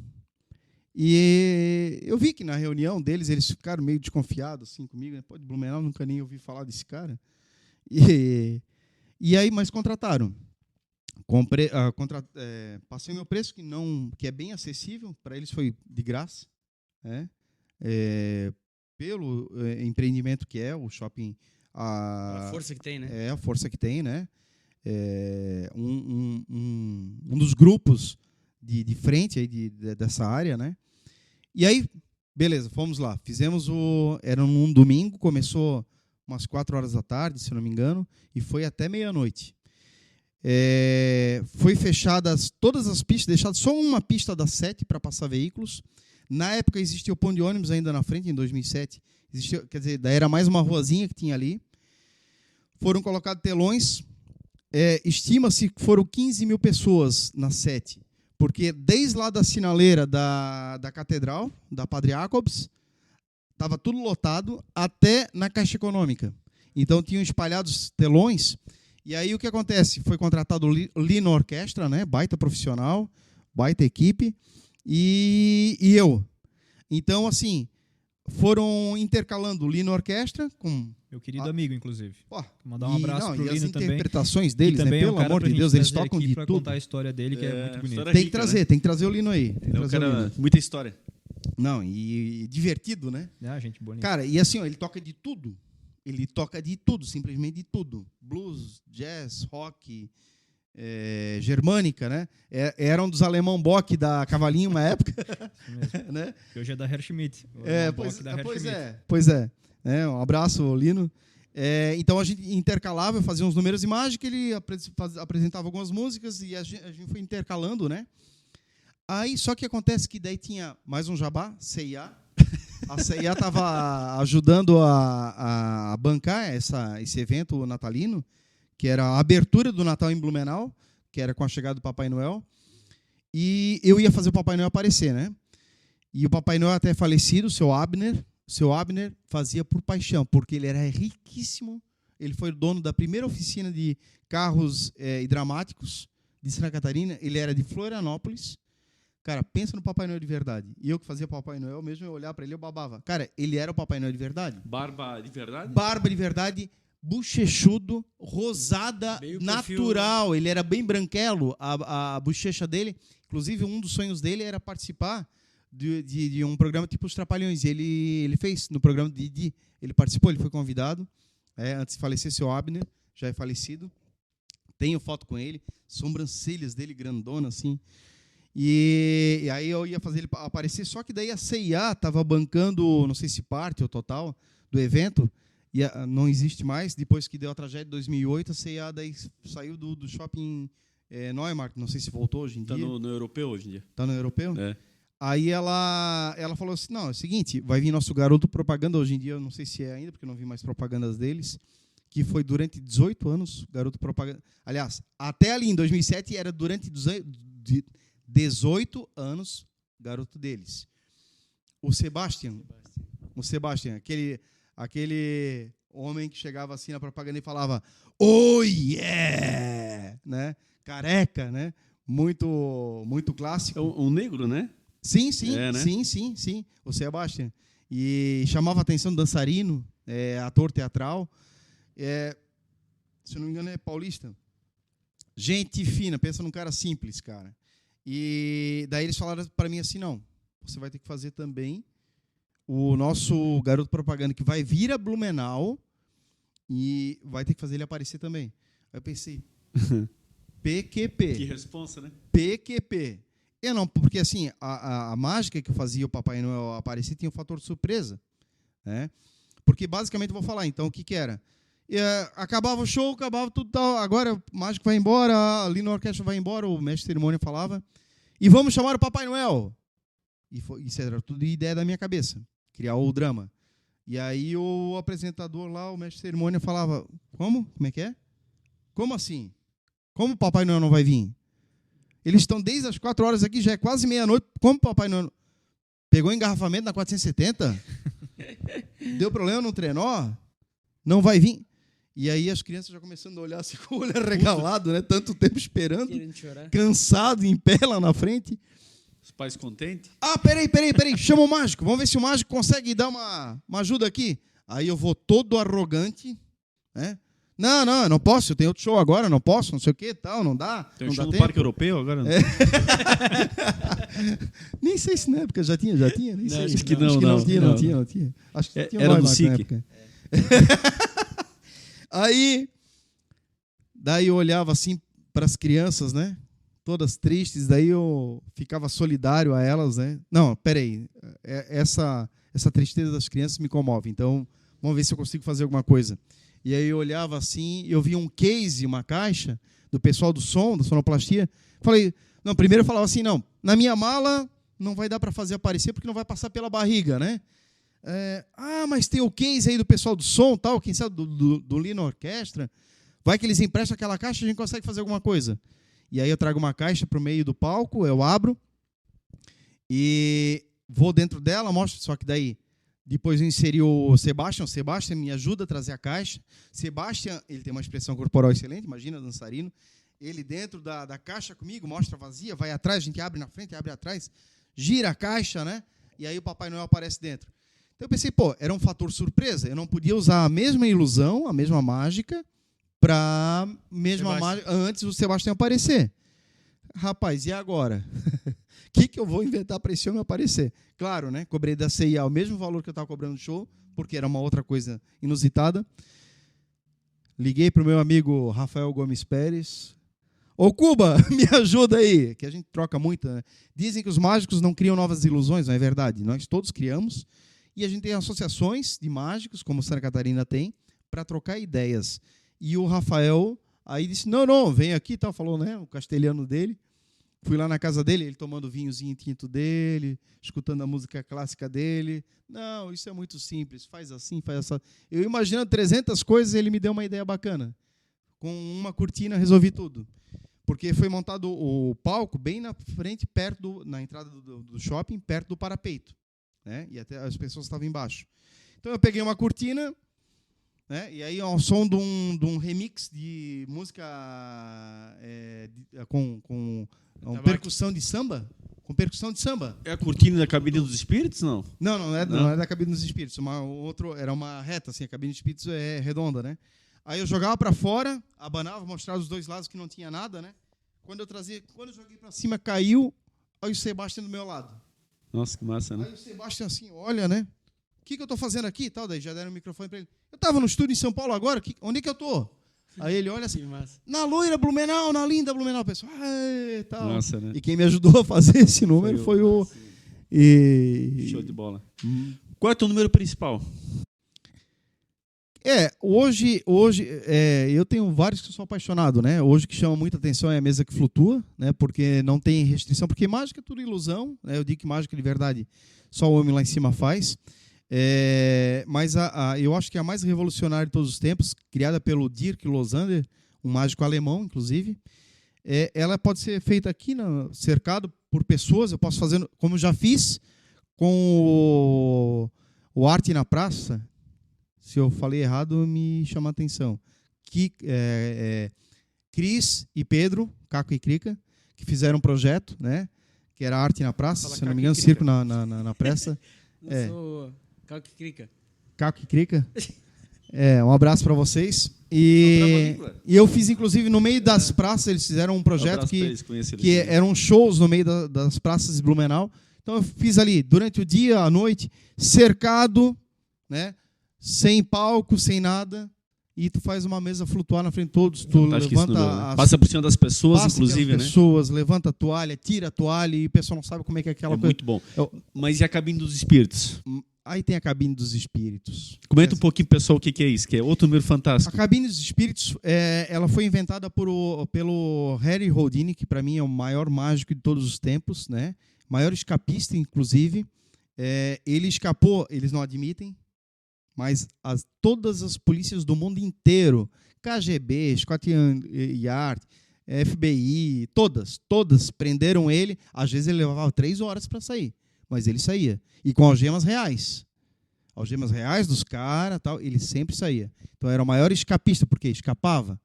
E eu vi que na reunião deles, eles ficaram meio desconfiados assim, comigo. Né? Pô, de Blumenau, nunca nem ouvi falar desse cara. E aí, mas contrataram. Passei meu preço, que é bem acessível, para eles foi de graça, né? Pelo empreendimento que é o shopping. A força que tem, né? A força que tem, né? Um dos grupos de frente aí dessa área, né? E aí Beleza, fomos lá. Fizemos era num domingo, começou umas 4 horas da tarde, se eu não me engano, e foi até meia-noite. Foi fechadas todas as pistas, deixado só uma pista das 7 para passar veículos. Na época existia o ponto de ônibus ainda na frente, em 2007. Existia, quer dizer, daí era mais uma ruazinha que tinha ali. Foram colocados telões. Estima-se que foram 15 mil pessoas na 7. Porque desde lá da sinaleira da Catedral, da Padre Jacobs, estava tudo lotado até na Caixa Econômica. Então tinham espalhados telões. E aí o que acontece? Foi contratado o Lino Orquestra, né? Baita profissional, baita equipe, e eu. Então, assim, foram intercalando o Lino Orquestra com... Meu querido amigo, inclusive. Pô, Mandar um abraço pro e Lino as também. interpretações deles, né? Também Pelo amor de Deus, eles tocam de pra tudo. contar a história dele, que é muito bonito. Tem que trazer o Lino aí. Tem que trazer o Lino. Muita história. Não, e divertido, né? Gente bonita. Cara, e assim, ó, ele toca de tudo. Ele toca de tudo, simplesmente de tudo. Blues, jazz, rock, germânica, né? Era um dos alemão Bock da Cavalinho uma época. Né? Que hoje é da Herr Schmidt. Pois é. Um abraço, Lino. Então a gente intercalava, eu fazia uns números de mágica, ele apresentava algumas músicas e a gente foi intercalando, né? Aí, só que acontece que daí tinha mais um jabá, CIA. A CIA estava ajudando a bancar esse evento natalino, que era a abertura do Natal em Blumenau, que era com a chegada do Papai Noel. E eu ia fazer o Papai Noel aparecer, né? E o Papai Noel até falecido, o seu Abner fazia por paixão, porque ele era riquíssimo. Ele foi o dono da primeira oficina de carros hidromáticos de Santa Catarina. Ele era de Florianópolis. Cara, pensa no Papai Noel de verdade. E eu que fazia Papai Noel, mesmo eu olhar para ele, eu babava. Cara, ele era o Papai Noel de verdade. Barba de verdade? Barba de verdade, bochechudo, rosada, Meio natural. perfil. Ele era bem branquelo, a bochecha dele. Inclusive, um dos sonhos dele era participar de um programa tipo Os Trapalhões. E ele fez no programa de Didi. Ele participou, ele foi convidado. Antes de falecer, seu Abner, já é falecido. Tenho foto com ele, sobrancelhas dele grandona, assim. E aí eu ia fazer ele aparecer, só que daí a CIA estava bancando, não sei se parte ou total, do evento, e não existe mais. Depois que deu a tragédia de 2008, a CIA daí saiu do shopping Neumarkt, não sei se voltou hoje em dia. Está no europeu hoje em dia. Está no europeu? É. Aí ela falou assim, não, é o seguinte, vai vir nosso garoto propaganda, hoje em dia eu não sei se é ainda, porque eu não vi mais propagandas deles, que foi durante 18 anos, garoto propaganda. Aliás, até ali em 2007 era durante 18 anos, garoto deles. O Sebastian, aquele homem que chegava assim na propaganda e falava, oh yeah, né? Careca, né? Muito clássico. Um negro, né? Sim, né? sim, o Sebastian. E chamava a atenção, dançarino, ator teatral. Se eu não me engano, é paulista. Gente fina, pensa num cara simples, cara. E daí eles falaram para mim assim, não, você vai ter que fazer também o nosso garoto propaganda, que vai vir a Blumenau e vai ter que fazer ele aparecer também. Aí eu pensei, PQP. Que responsa, né? PQP. Não, porque assim, a mágica que eu fazia o Papai Noel aparecer tinha um fator de surpresa. Né? Porque basicamente eu vou falar, então, o que era? Acabava o show, acabava tudo tal. Agora o mágico vai embora, ali na orquestra vai embora, o mestre de cerimônia falava. E vamos chamar o Papai Noel. Isso era tudo ideia da minha cabeça, criar o drama. E aí o apresentador lá, o mestre de cerimônia, falava: Como? Como é que é? Como assim? Como o Papai Noel não vai vir? Eles estão desde as 4 horas aqui, já é quase meia-noite. Como o Papai Noel pegou engarrafamento na 470? Deu problema no trenó? Não vai vir? E aí as crianças já começando a olhar assim com o olho arregalado, né? Tanto tempo esperando, cansado, em pé lá na frente. Os pais contentes? Peraí, chama o mágico. Vamos ver se o mágico consegue dar uma ajuda aqui. Aí eu vou todo arrogante, né? Não posso, eu tenho outro show agora, não posso, não sei o que, tal, não dá. Tem não um show dá no tempo. Parque Europeu agora? Nem sei se na época já tinha, nem sei. Acho que não tinha. Acho que tinha era no na SIC. época. Aí, daí eu olhava assim para as crianças, né? todas tristes, daí eu ficava solidário a elas, né? Não, peraí, essa tristeza das crianças me comove, então vamos ver se eu consigo fazer alguma coisa. E aí eu olhava assim, eu via um case, uma caixa, do pessoal do som, da sonoplastia. Falei, não, primeiro eu falava assim, não, na minha mala não vai dar para fazer aparecer porque não vai passar pela barriga, né? Mas tem o case aí do pessoal do som, tal, quem sabe do Lino Orquestra, vai que eles emprestam aquela caixa e a gente consegue fazer alguma coisa. E aí eu trago uma caixa para o meio do palco, eu abro e vou dentro dela, mostro, só que daí depois eu inseri o Sebastian me ajuda a trazer a caixa. Sebastian, ele tem uma expressão corporal excelente, imagina, dançarino. Ele dentro da caixa comigo, mostra vazia, vai atrás, a gente abre na frente, abre atrás, gira a caixa, né? E aí o Papai Noel aparece dentro. Então eu pensei, era um fator surpresa, eu não podia usar a mesma ilusão, a mesma mágica, para mesma mágica antes do Sebastião aparecer. Rapaz, e agora? O que eu vou inventar para esse homem aparecer? Claro, né? Cobrei da CIA o mesmo valor que eu estava cobrando no show, porque era uma outra coisa inusitada. Liguei para o meu amigo Rafael Gomes Pérez. Ô, Cuba, me ajuda aí, que a gente troca muito, né? Dizem que os mágicos não criam novas ilusões, não é verdade? Nós todos criamos, e a gente tem associações de mágicos, como Santa Catarina tem, para trocar ideias. E o Rafael aí disse, não, vem aqui, tal, falou, né, o castelhano dele. Fui lá na casa dele, ele tomando o vinhozinho tinto dele, escutando a música clássica dele. Não, isso é muito simples, faz assim, faz essa. Eu imaginando 300 coisas, ele me deu uma ideia bacana. Com uma cortina, resolvi tudo. Porque foi montado o palco bem na frente, na entrada do shopping, perto do parapeito, né? E até as pessoas estavam embaixo. Então eu peguei uma cortina, né? E aí ao som de um remix de música com percussão de samba. Com percussão de samba. É a cortina da cabine dos espíritos, não? Não é da cabine dos espíritos. Era uma reta, assim, a cabine dos espíritos é redonda, né? Aí eu jogava para fora, abanava, mostrava os dois lados que não tinha nada, né? Quando eu joguei para cima, caiu, aí o Sebastião do meu lado. Nossa, que massa, né? Aí o Sebastião assim, olha, né? O que eu estou fazendo aqui e tal? Daí já deram o microfone para ele. Eu estava no estúdio em São Paulo agora, onde é que eu estou? Aí ele olha assim, na loira Blumenau, na linda Blumenau, pessoal. Tal. Nossa, né? E quem me ajudou a fazer esse número foi o... Show de bola. Qual é o teu número principal? Hoje eu tenho vários que eu sou apaixonado, né? Hoje o que chama muita atenção é a mesa que flutua, né? Porque não tem restrição, porque mágica é tudo ilusão, né? Eu digo que mágica de verdade só o homem lá em cima faz. Mas eu acho que a mais revolucionária de todos os tempos, criada pelo Dirk Losander, um mágico alemão, inclusive, ela pode ser feita aqui, cercado por pessoas. Eu posso fazer, como eu já fiz com o Arte na Praça. Se eu falei errado, me chama a atenção. Cris e Pedro, Caco e Crica, que fizeram um projeto, né? Que era Arte na Praça, se não me engano, Circo na Praça. Sou Caco e Crica. Caco e Crica. Um abraço para vocês. E eu fiz, inclusive, no meio das praças, eles fizeram um projeto que eram shows no meio das praças de Blumenau. Então eu fiz ali, durante o dia, à noite, cercado, né? Sem palco, sem nada, e tu faz uma mesa flutuar na frente de todos, tu levanta passa por cima das pessoas, inclusive, né? Pessoas, levanta a toalha, tira a toalha, e o pessoal não sabe como é que é aquela coisa. Muito bom. Mas e a cabine dos espíritos? Aí tem a cabine dos espíritos. Comenta um pouquinho, pessoal, o que é isso, que é outro número fantástico. A cabine dos espíritos, ela foi inventada pelo Harry Houdini, que para mim é o maior mágico de todos os tempos, né? Maior escapista, inclusive. Ele escapou, eles não admitem, mas todas as polícias do mundo inteiro, KGB, Scotland Yard, FBI, todas prenderam ele. Às vezes ele levava 3 horas para sair, mas ele saía. E com algemas reais. Algemas reais dos caras, tal, ele sempre saía. Então era o maior escapista, porque escapava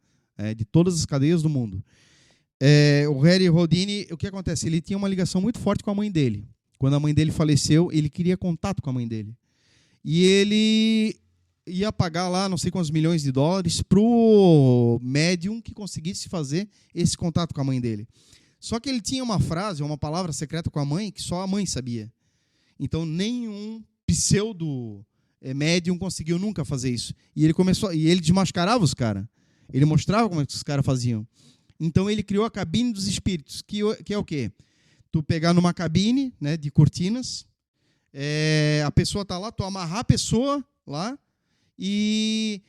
de todas as cadeias do mundo. O Harry Houdini, o que acontece? Ele tinha uma ligação muito forte com a mãe dele. Quando a mãe dele faleceu, ele queria contato com a mãe dele. E ele ia pagar lá não sei quantos milhões de dólares para o médium que conseguisse fazer esse contato com a mãe dele. Só que ele tinha uma frase, uma palavra secreta com a mãe que só a mãe sabia. Então nenhum pseudo médium conseguiu nunca fazer isso. E ele desmascarava os caras. Ele mostrava como é que os caras faziam. Então ele criou a cabine dos espíritos, que é o quê? Tu pegar numa cabine, né, de cortinas, a pessoa está lá, tu amarrar a pessoa lá e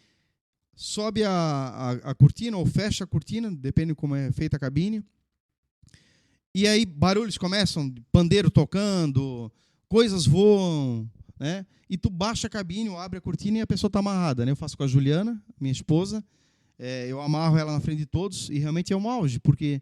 sobe a cortina ou fecha a cortina, depende de como é feita a cabine. E aí barulhos começam, pandeiro tocando, coisas voam, né? E tu baixa a cabine, abre a cortina e a pessoa está amarrada, né? Eu faço com a Juliana, minha esposa, eu amarro ela na frente de todos e realmente é um auge, porque...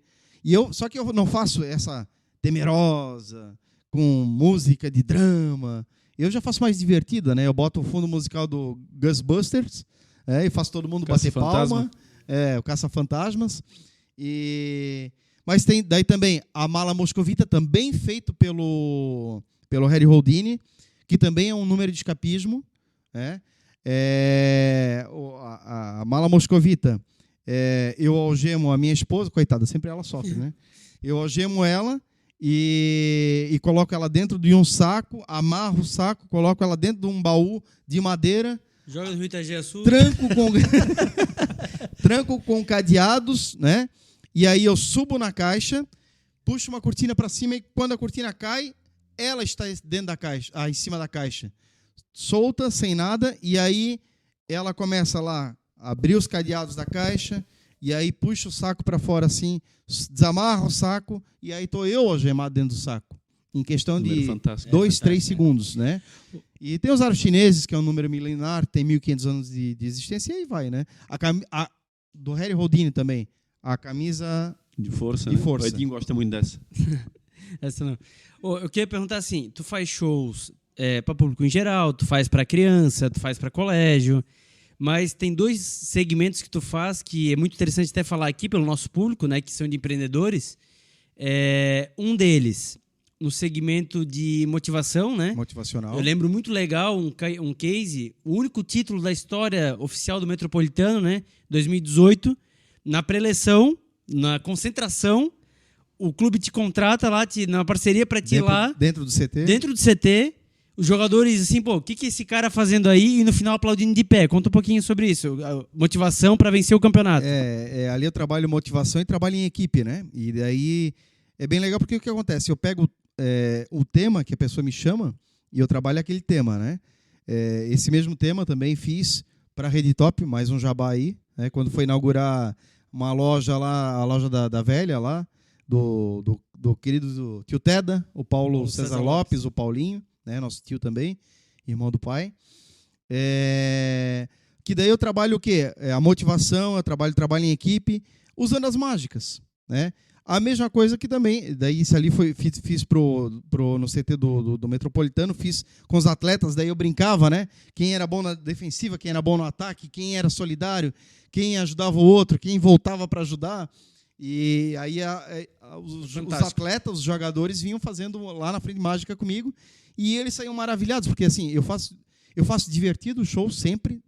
Só que eu não faço essa temerosa, com música de drama. Eu já faço mais divertida, né? Eu boto o fundo musical do Ghostbusters, e faço todo mundo bater palma. O Caça-Fantasmas. Mas tem daí também a Mala Moscovita, também feito pelo Harry Houdini, que também é um número de escapismo. A Mala Moscovita, eu algemo a minha esposa, coitada, sempre ela sofre, né? Eu algemo ela e coloco ela dentro de um saco, amarro o saco, coloco ela dentro de um baú de madeira, joga no Rio Itajaí-Sul, tranco com cadeados, né? E aí eu subo na caixa, puxo uma cortina para cima e quando a cortina cai, ela está dentro da caixa, em cima da caixa, solta, sem nada, e aí ela começa lá a abrir os cadeados da caixa, e aí puxa o saco para fora assim, desamarra o saco, e aí estou eu algemado dentro do saco, em questão de 2, 3 segundos, né? E tem os aros chineses, que é um número milenar, tem 1.500 anos de existência, e aí vai, né? Do Harry Houdini também, a camisa de força. O Edinho gosta muito dessa. Essa não. Eu queria perguntar assim, tu faz shows para público em geral, tu faz para criança, tu faz para colégio, mas tem 2 segmentos que tu faz que é muito interessante até falar aqui pelo nosso público, né, que são de empreendedores. Um deles, no segmento de motivação, né? Motivacional. Eu lembro muito legal um case, o único título da história oficial do Metropolitano, né, 2018, na pré-eleição, na concentração, o clube te contrata lá, na parceria para ti ir lá. Dentro do CT? Dentro do CT. Os jogadores, assim, pô, o que esse cara fazendo aí? E no final aplaudindo de pé. Conta um pouquinho sobre isso. A motivação para vencer o campeonato. Ali eu trabalho motivação e trabalho em equipe, né? E daí é bem legal porque o que acontece? Eu pego o tema que a pessoa me chama e eu trabalho aquele tema, né? Esse mesmo tema também fiz para a Rede Top, mais um jabá aí, né? Quando foi inaugurar uma loja lá, a loja da velha lá, do querido tio Teda, o Paulo César Lopes, o Paulinho, né, nosso tio também, irmão do pai. Que daí eu trabalho o quê? A motivação, eu trabalho em equipe, usando as mágicas, né? A mesma coisa que também, daí isso ali fiz no CT do Metropolitano, fiz com os atletas, daí eu brincava, né? Quem era bom na defensiva, quem era bom no ataque, quem era solidário, quem ajudava o outro, quem voltava para ajudar. E aí os atletas, os jogadores vinham fazendo lá na frente mágica comigo e eles saíam maravilhados, porque assim, eu faço divertido o show sempre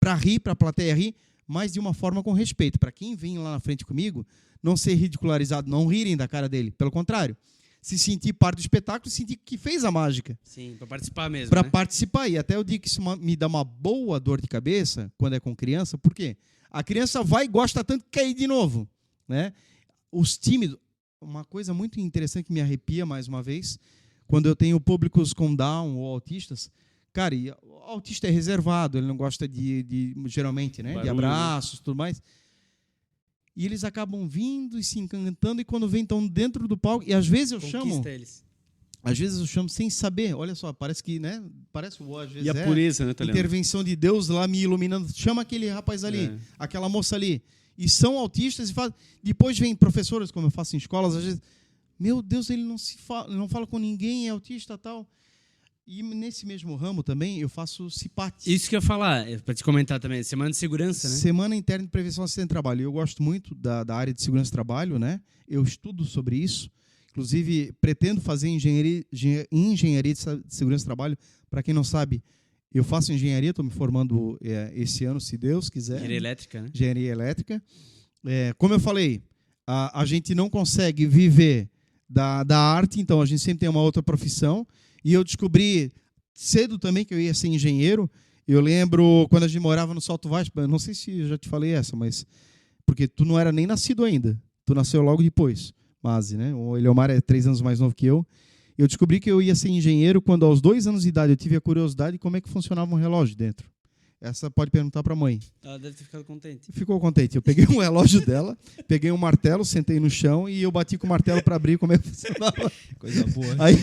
para rir, para a plateia rir, mas de uma forma com respeito. Para quem vem lá na frente comigo, não ser ridicularizado, não rirem da cara dele. Pelo contrário, se sentir parte do espetáculo, sentir que fez a mágica. Sim, para participar mesmo. Para né? participar. E até eu digo que isso me dá uma boa dor de cabeça quando é com criança, por quê? A criança vai e gosta tanto que quer ir de novo, né? Os tímidos, uma coisa muito interessante que me arrepia mais uma vez, quando eu tenho públicos com Down ou autistas, cara, e o autista é reservado, ele não gosta geralmente, né, de abraços, tudo mais. E eles acabam vindo e se encantando e quando vêm estão dentro do palco e às vezes eu chamo sem saber, olha só, parece que, né, parece às vezes e a pureza, né, intervenção de Deus lá me iluminando, chama aquele rapaz ali, aquela moça ali, e são autistas e depois vem professores, como eu faço em escolas, às vezes, meu Deus, ele não fala com ninguém, é autista tal. E nesse mesmo ramo também eu faço CIPAT. Isso que eu ia falar, para te comentar também, Semana de Segurança, né? Semana Interna de Prevenção ao Acidente de Trabalho. Eu gosto muito da área de segurança do trabalho, né? Eu estudo sobre isso. Inclusive, pretendo fazer engenharia de segurança do trabalho. Para quem não sabe, eu faço engenharia, estou me formando esse ano, se Deus quiser. Engenharia elétrica, né? Engenharia elétrica. Como eu falei, a gente não consegue viver da arte, então a gente sempre tem uma outra profissão. E eu descobri cedo também que eu ia ser engenheiro. Eu lembro quando a gente morava no Salto Baixo, não sei se eu já te falei essa, mas porque tu não era nem nascido ainda. Tu nasceu logo depois, Mazi, né? O Eliomar é 3 anos mais novo que eu. Eu descobri que eu ia ser engenheiro quando, aos 2 anos de idade, eu tive a curiosidade de como é que funcionava um relógio dentro. Essa pode perguntar para a mãe. Ela deve ter ficado contente. Ficou contente. Eu peguei um relógio dela, peguei um martelo, sentei no chão e eu bati com o martelo para abrir como é que funcionava. Coisa boa. Aí,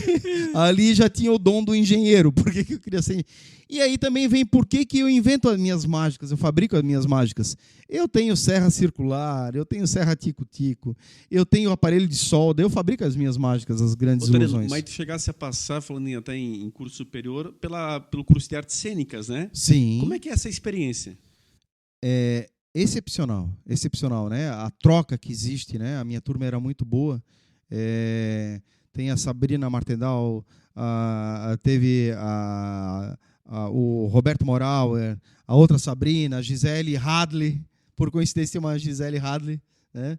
ali já tinha o dom do engenheiro. Por que eu queria ser? E aí também vem por que eu invento as minhas mágicas, eu fabrico as minhas mágicas. Eu tenho serra circular, eu tenho serra tico-tico, eu tenho aparelho de solda, eu fabrico as minhas mágicas, as grandes ilusões. Mas tu chegasse a passar, falando até em curso superior, pelo curso de artes cênicas, né? Sim. Como é que é essa experiência? É excepcional, né? A troca que existe, né? A minha turma era muito boa. Tem a Sabrina Martendal, teve o Roberto Moral, a outra Sabrina, a Gisele Hadley, por coincidência uma Gisele Hadley, né?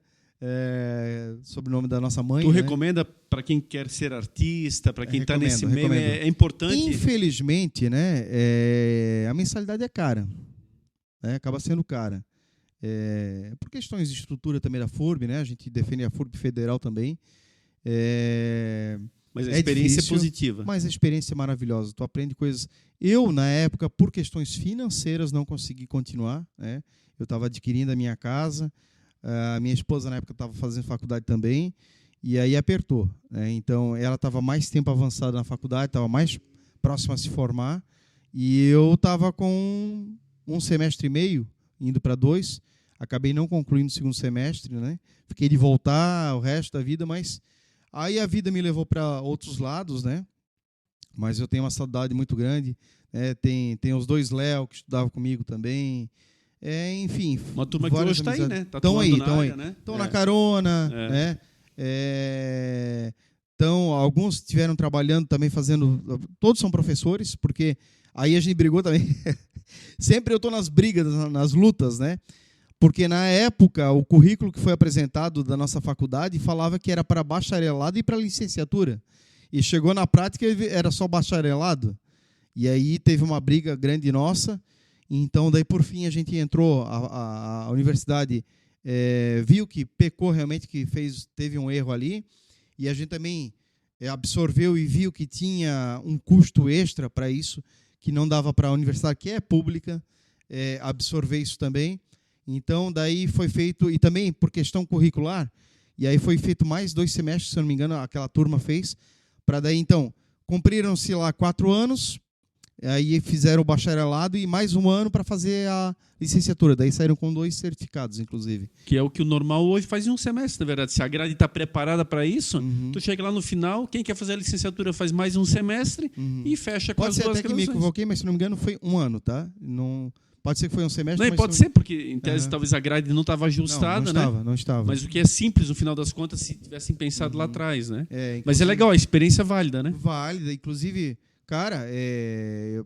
Sobrenome da nossa mãe. Tu né? recomenda para quem quer ser artista, para quem está nesse meio, recomendo. é importante? Infelizmente, né? A mensalidade é cara, né? Acaba sendo cara. Por questões de estrutura também da FURB, né? A gente defende a FURB federal também. Mas a experiência difícil, é positiva. Mas a experiência é maravilhosa. Tu aprende coisas. Eu, na época, por questões financeiras, não consegui continuar, né? Eu estava adquirindo a minha casa. A minha esposa, na época, estava fazendo faculdade também. E aí apertou, né? Então, ela estava mais tempo avançada na faculdade, estava mais próxima a se formar. E eu estava com 1 semestre e meio, indo para 2. Acabei não concluindo o 2º semestre, né? Fiquei de voltar o resto da vida, mas aí a vida me levou para outros lados, né? Mas eu tenho uma saudade muito grande, né? Tem os 2 Léo que estudavam comigo também. Enfim. Uma turma que hoje está aí, né? Estão aí. Né? Estão na carona, né? Então, alguns estiveram trabalhando também, todos são professores, porque aí a gente brigou também. Sempre eu estou nas brigas, nas lutas, né? Porque, na época, o currículo que foi apresentado da nossa faculdade falava que era para bacharelado e para licenciatura. E chegou na prática, era só bacharelado. E aí teve uma briga grande nossa. Então, daí, por fim, a gente entrou, a universidade viu que pecou realmente, que teve um erro ali. E a gente também absorveu e viu que tinha um custo extra para isso, que não dava para a universidade, que é pública, absorver isso também. Então, daí foi feito, e também por questão curricular, e aí foi feito mais 2 semestres, se eu não me engano, aquela turma fez, para daí, então, cumpriram-se lá 4 anos, aí fizeram o bacharelado e mais 1 ano para fazer a licenciatura. Daí saíram com 2 certificados, inclusive. Que é o que o normal hoje faz em 1 semestre, na verdade. Se a grade está preparada para isso, tu chega lá no final, quem quer fazer a licenciatura faz mais 1 semestre e fecha com as 2 graduações. Pode ser até que me equivoquei, mas se não me engano foi 1 ano, tá? Não... Pode ser que foi 1 semestre. Não, pode ser, porque em tese talvez a grade não estava ajustada, não estava. Mas o que é simples, no final das contas, se tivessem pensado lá atrás, né? Mas é legal, a experiência é válida, né? Válida, inclusive, cara,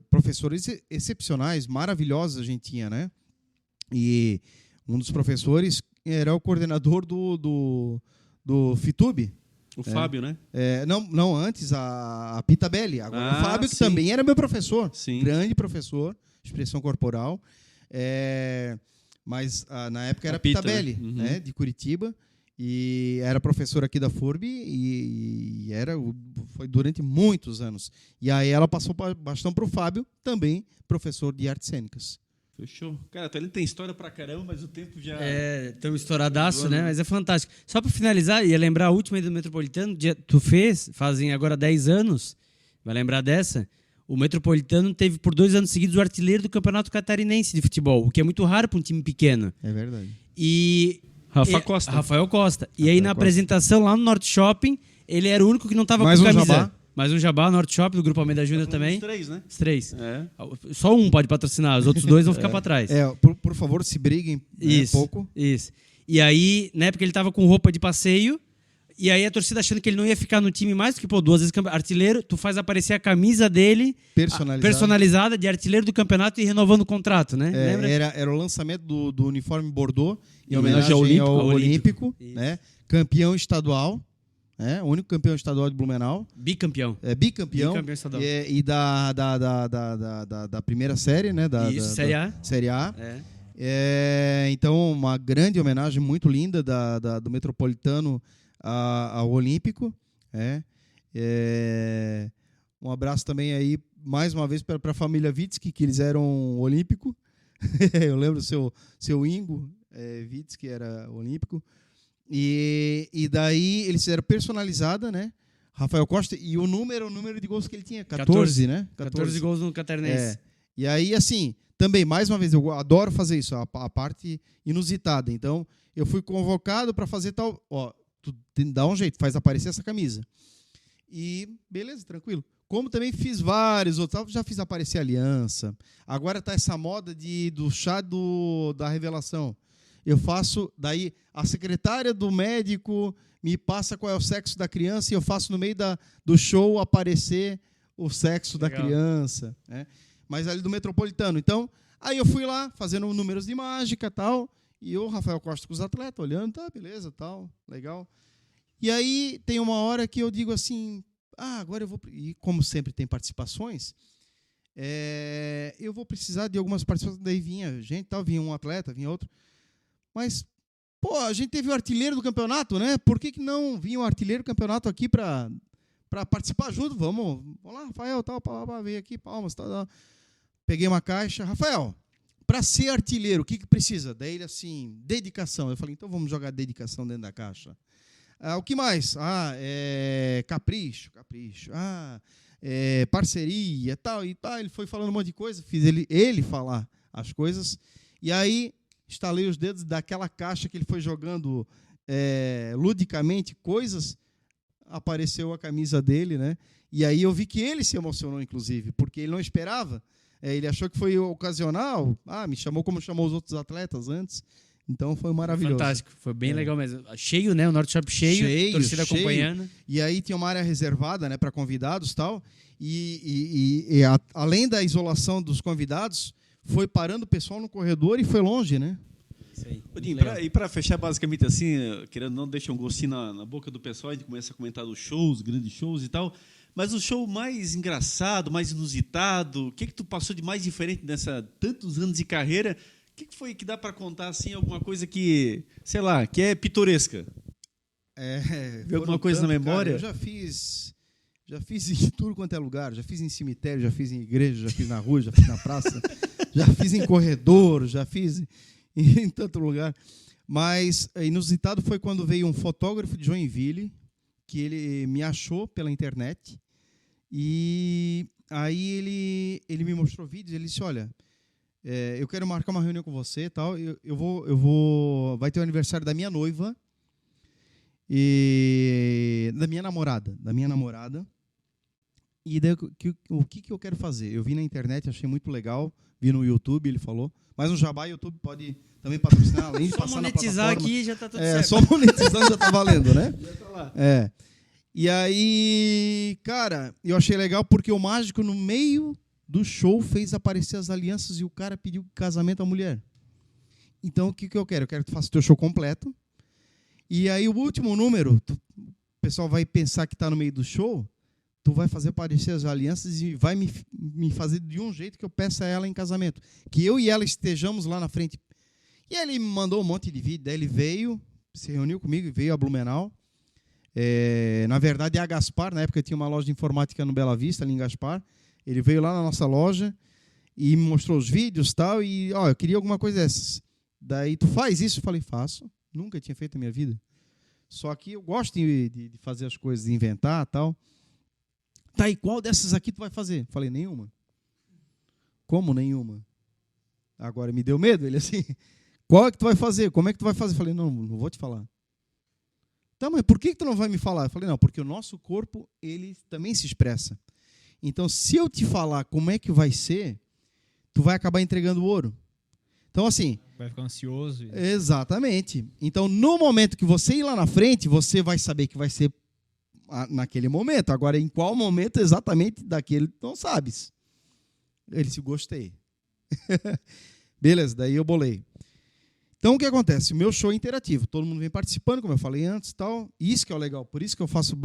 professores excepcionais, maravilhosos a gente tinha, né? E um dos professores era o coordenador do FITUB. O Fábio, né? Não, antes a Pita Belli. Agora o Fábio, que sim. também era meu professor. Sim. Grande professor, expressão corporal. Mas na época era a Pita Belli, né? De Curitiba. E era professor aqui da FURB e foi durante muitos anos. E aí ela passou bastão para o Fábio, também professor de artes cênicas. Fechou. Cara, ele tem história pra caramba, mas o tempo já... Tão estouradaço, né? Mas é fantástico. Só para finalizar, ia lembrar a última do Metropolitano, tu fazem agora 10 anos, vai lembrar dessa? O Metropolitano teve por 2 anos seguidos o artilheiro do Campeonato Catarinense de Futebol, o que é muito raro para um time pequeno. É verdade. E... Rafael Costa. E aí na apresentação lá no Norte Shopping, ele era o único que não estava com camisa. Jabá. Mais um Jabá, Norte Shopping, do Grupo Almeida Júnior também. Os 3, né? Os 3. Só um pode patrocinar, os outros 2 vão ficar para trás. Por favor, se briguem isso, um pouco. Isso. E aí, na época, ele estava com roupa de passeio, e aí a torcida achando que ele não ia ficar no time mais, porque, 2 vezes artilheiro, tu faz aparecer a camisa dele personalizada de artilheiro do campeonato e renovando o contrato, né? Lembra? Era o lançamento do uniforme Bordeaux, em homenagem ao Olímpico, né? Campeão estadual. O único campeão estadual de Blumenau. Bicampeão. Bicampeão estadual. E da primeira série, né? Série A. Série A. Então, uma grande homenagem muito linda do Metropolitano ao Olímpico. Um abraço também aí, mais uma vez, para a família Witzke, que eles eram olímpico. Eu lembro do seu Ingo Witzke, era olímpico. E daí eles fizeram personalizada, né? Rafael Costa, e o número de gols que ele tinha, 14, né? 14 gols no Catarinense. E aí, assim, também, mais uma vez, eu adoro fazer isso, a parte inusitada. Então, eu fui convocado para fazer tal... Ó, tu dá um jeito, faz aparecer essa camisa. E, beleza, tranquilo. Como também fiz vários outros, já fiz aparecer aliança. Agora tá essa moda do chá da revelação. Eu faço, daí a secretária do médico me passa qual é o sexo da criança e eu faço no meio do show aparecer o sexo da criança, né? Mas ali do Metropolitano. Então, aí eu fui lá fazendo números de mágica e tal, e o Rafael Costa com os atletas olhando, tá, beleza, tal, legal. E aí tem uma hora que eu digo assim, agora eu vou... E como sempre tem participações, eu vou precisar de algumas participações. Daí vinha gente, tal, vinha um atleta, vinha outro. Mas, a gente teve o artilheiro do campeonato, né? Por que não vinha o artilheiro do campeonato aqui para participar junto? Vamos lá, Rafael, tal, veio aqui, palmas, tal. Peguei uma caixa. Rafael, para ser artilheiro, o que precisa? Daí ele assim, dedicação. Eu falei, então vamos jogar dedicação dentro da caixa. O que mais? Capricho. Parceria, tal e tal. Ele foi falando um monte de coisa, fiz ele falar as coisas. E aí, estalei os dedos daquela caixa que ele foi jogando ludicamente coisas, apareceu a camisa dele, né? E aí eu vi que ele se emocionou, inclusive, porque ele não esperava. Ele achou que foi ocasional. Me chamou como chamou os outros atletas antes. Então foi maravilhoso. Fantástico, foi bem legal mesmo. Cheio, né? O Norte Shop cheio, torcida acompanhando. E aí tinha uma área reservada, né, para convidados e tal. Além da isolação dos convidados, foi parando o pessoal no corredor e foi longe, né? Isso aí. E para fechar basicamente assim, querendo não deixar um gostinho na boca do pessoal, a gente começa a comentar dos shows, grandes shows e tal. Mas o show mais engraçado, mais inusitado, o que tu passou de mais diferente nessa tantos anos de carreira? O que foi que dá para contar assim, alguma coisa que, sei lá, que é pitoresca? Vê alguma coisa na memória? Cara, eu já fiz em tudo quanto é lugar, já fiz em cemitério, já fiz em igreja, já fiz na rua, já fiz na praça, já fiz em corredor, já fiz em tanto lugar. Mas inusitado foi quando veio um fotógrafo de Joinville, que ele me achou pela internet, e aí ele me mostrou vídeos, ele disse, olha, eu quero marcar uma reunião com você e tal, eu vou, vai ter o aniversário da minha noiva, e da minha namorada, e daí o que eu quero fazer? Eu vi na internet, achei muito legal, vi no YouTube, ele falou, mas no Jabá, o YouTube pode também patrocinar, além de só passar na plataforma. monetizar aqui já está tudo certo. Só monetizando já está valendo, né? Já tá lá. E aí, cara, eu achei legal porque o mágico, no meio do show, fez aparecer as alianças e o cara pediu casamento à mulher. Então, o que eu quero? Eu quero que tu faça o teu show completo. E aí, o último número, o pessoal vai pensar que está no meio do show, tu vai fazer aparecer as alianças e vai me fazer de um jeito que eu peça a ela em casamento. Que eu e ela estejamos lá na frente. E aí ele me mandou um monte de vídeo. Daí ele veio, se reuniu comigo, veio a Blumenau. Na verdade, é a Gaspar. Na época tinha uma loja de informática no Bela Vista, ali em Gaspar. Ele veio lá na nossa loja e me mostrou os vídeos e tal. E, eu queria alguma coisa dessas. Daí, tu faz isso? Eu falei, faço. Nunca tinha feito na minha vida. Só que eu gosto de fazer as coisas, de inventar e tal. Tá, e qual dessas aqui tu vai fazer? Falei, nenhuma. Como nenhuma? Agora me deu medo. Ele assim, qual é que tu vai fazer? Como é que tu vai fazer? Falei, não vou te falar. Tá, mas por que tu não vai me falar? Eu falei, não, porque o nosso corpo, ele também se expressa. Então, se eu te falar como é que vai ser, tu vai acabar entregando o ouro. Então, assim... Vai ficar ansioso. Exatamente. Então, no momento que você ir lá na frente, você vai saber que vai ser naquele momento. Agora, em qual momento exatamente daquele, tu não sabes. Ele disse, gostei. Beleza, daí eu bolei. Então, o que acontece? O meu show é interativo. Todo mundo vem participando, como eu falei antes. Tal. E isso que é o legal. Por isso que eu faço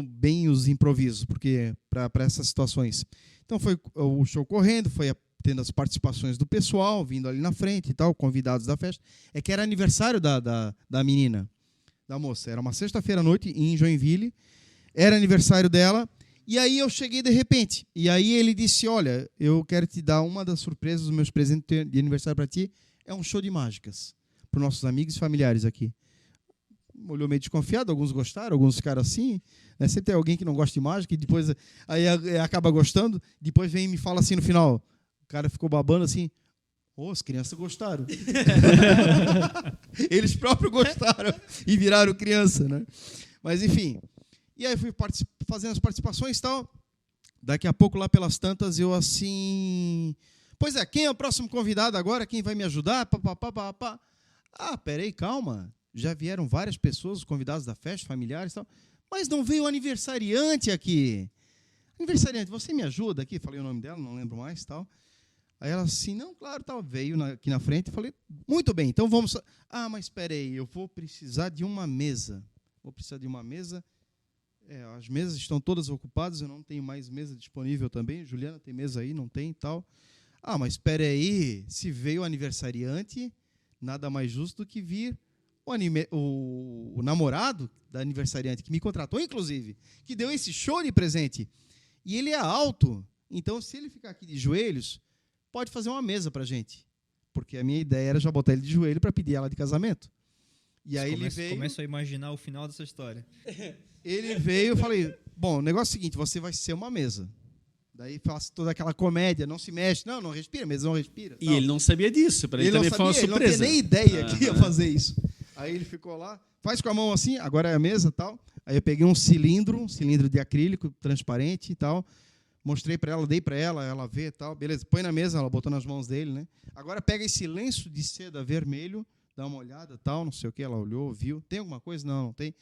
bem os improvisos, porque para essas situações. Então, foi o show correndo, foi tendo as participações do pessoal, vindo ali na frente e tal, convidados da festa. É que era aniversário da menina, da moça. Era uma sexta-feira à noite em Joinville. Era aniversário dela. E aí eu cheguei de repente. E aí ele disse, olha, eu quero te dar uma das surpresas dos meus presentes de aniversário para ti. É um show de mágicas para os nossos amigos e familiares aqui. Olhou meio desconfiado, alguns gostaram, alguns ficaram assim. Né? Sempre tem alguém que não gosta de mágica e depois aí acaba gostando. Depois vem e me fala assim no final. O cara ficou babando assim. As crianças gostaram. Eles próprios gostaram e viraram criança, né? Mas enfim. E aí fui fazendo as participações e tal. Daqui a pouco, lá pelas tantas, eu assim... Pois é, quem é o próximo convidado agora? Quem vai me ajudar? Peraí, calma. Já vieram várias pessoas, os convidados da festa, familiares e tal. Mas não veio o aniversariante aqui. Aniversariante, você me ajuda aqui? Falei o nome dela, não lembro mais e tal. Aí ela assim, não, claro, tal. Veio aqui na frente e falei, muito bem, então vamos... mas espera aí, eu vou precisar de uma mesa. Vou precisar de uma mesa. As mesas estão todas ocupadas, eu não tenho mais mesa disponível também. Juliana tem mesa aí, não tem e tal. Mas espera aí, se veio o aniversariante, nada mais justo do que vir o namorado da aniversariante, que me contratou, inclusive, que deu esse show de presente. E ele é alto, então se ele ficar aqui de joelhos, pode fazer uma mesa para a gente. Porque a minha ideia era já botar ele de joelho para pedir ela de casamento. E aí ele veio... Começo a imaginar o final dessa história. Ele veio, eu falei, bom, o negócio é o seguinte, você vai ser uma mesa. Daí faço toda aquela comédia, não se mexe, não respira, mesa não respira. E ele não sabia disso, para ele também foi uma surpresa. Ele não tinha nem ideia que ia fazer isso. Aí ele ficou lá, faz com a mão assim, agora é a mesa e tal. Aí eu peguei um cilindro de acrílico transparente e tal, mostrei para ela, dei para ela, ela vê e tal, beleza, põe na mesa, ela botou nas mãos dele, né? Agora pega esse lenço de seda vermelho, dá uma olhada, tal, não sei o que, ela olhou, viu, tem alguma coisa? Não tem.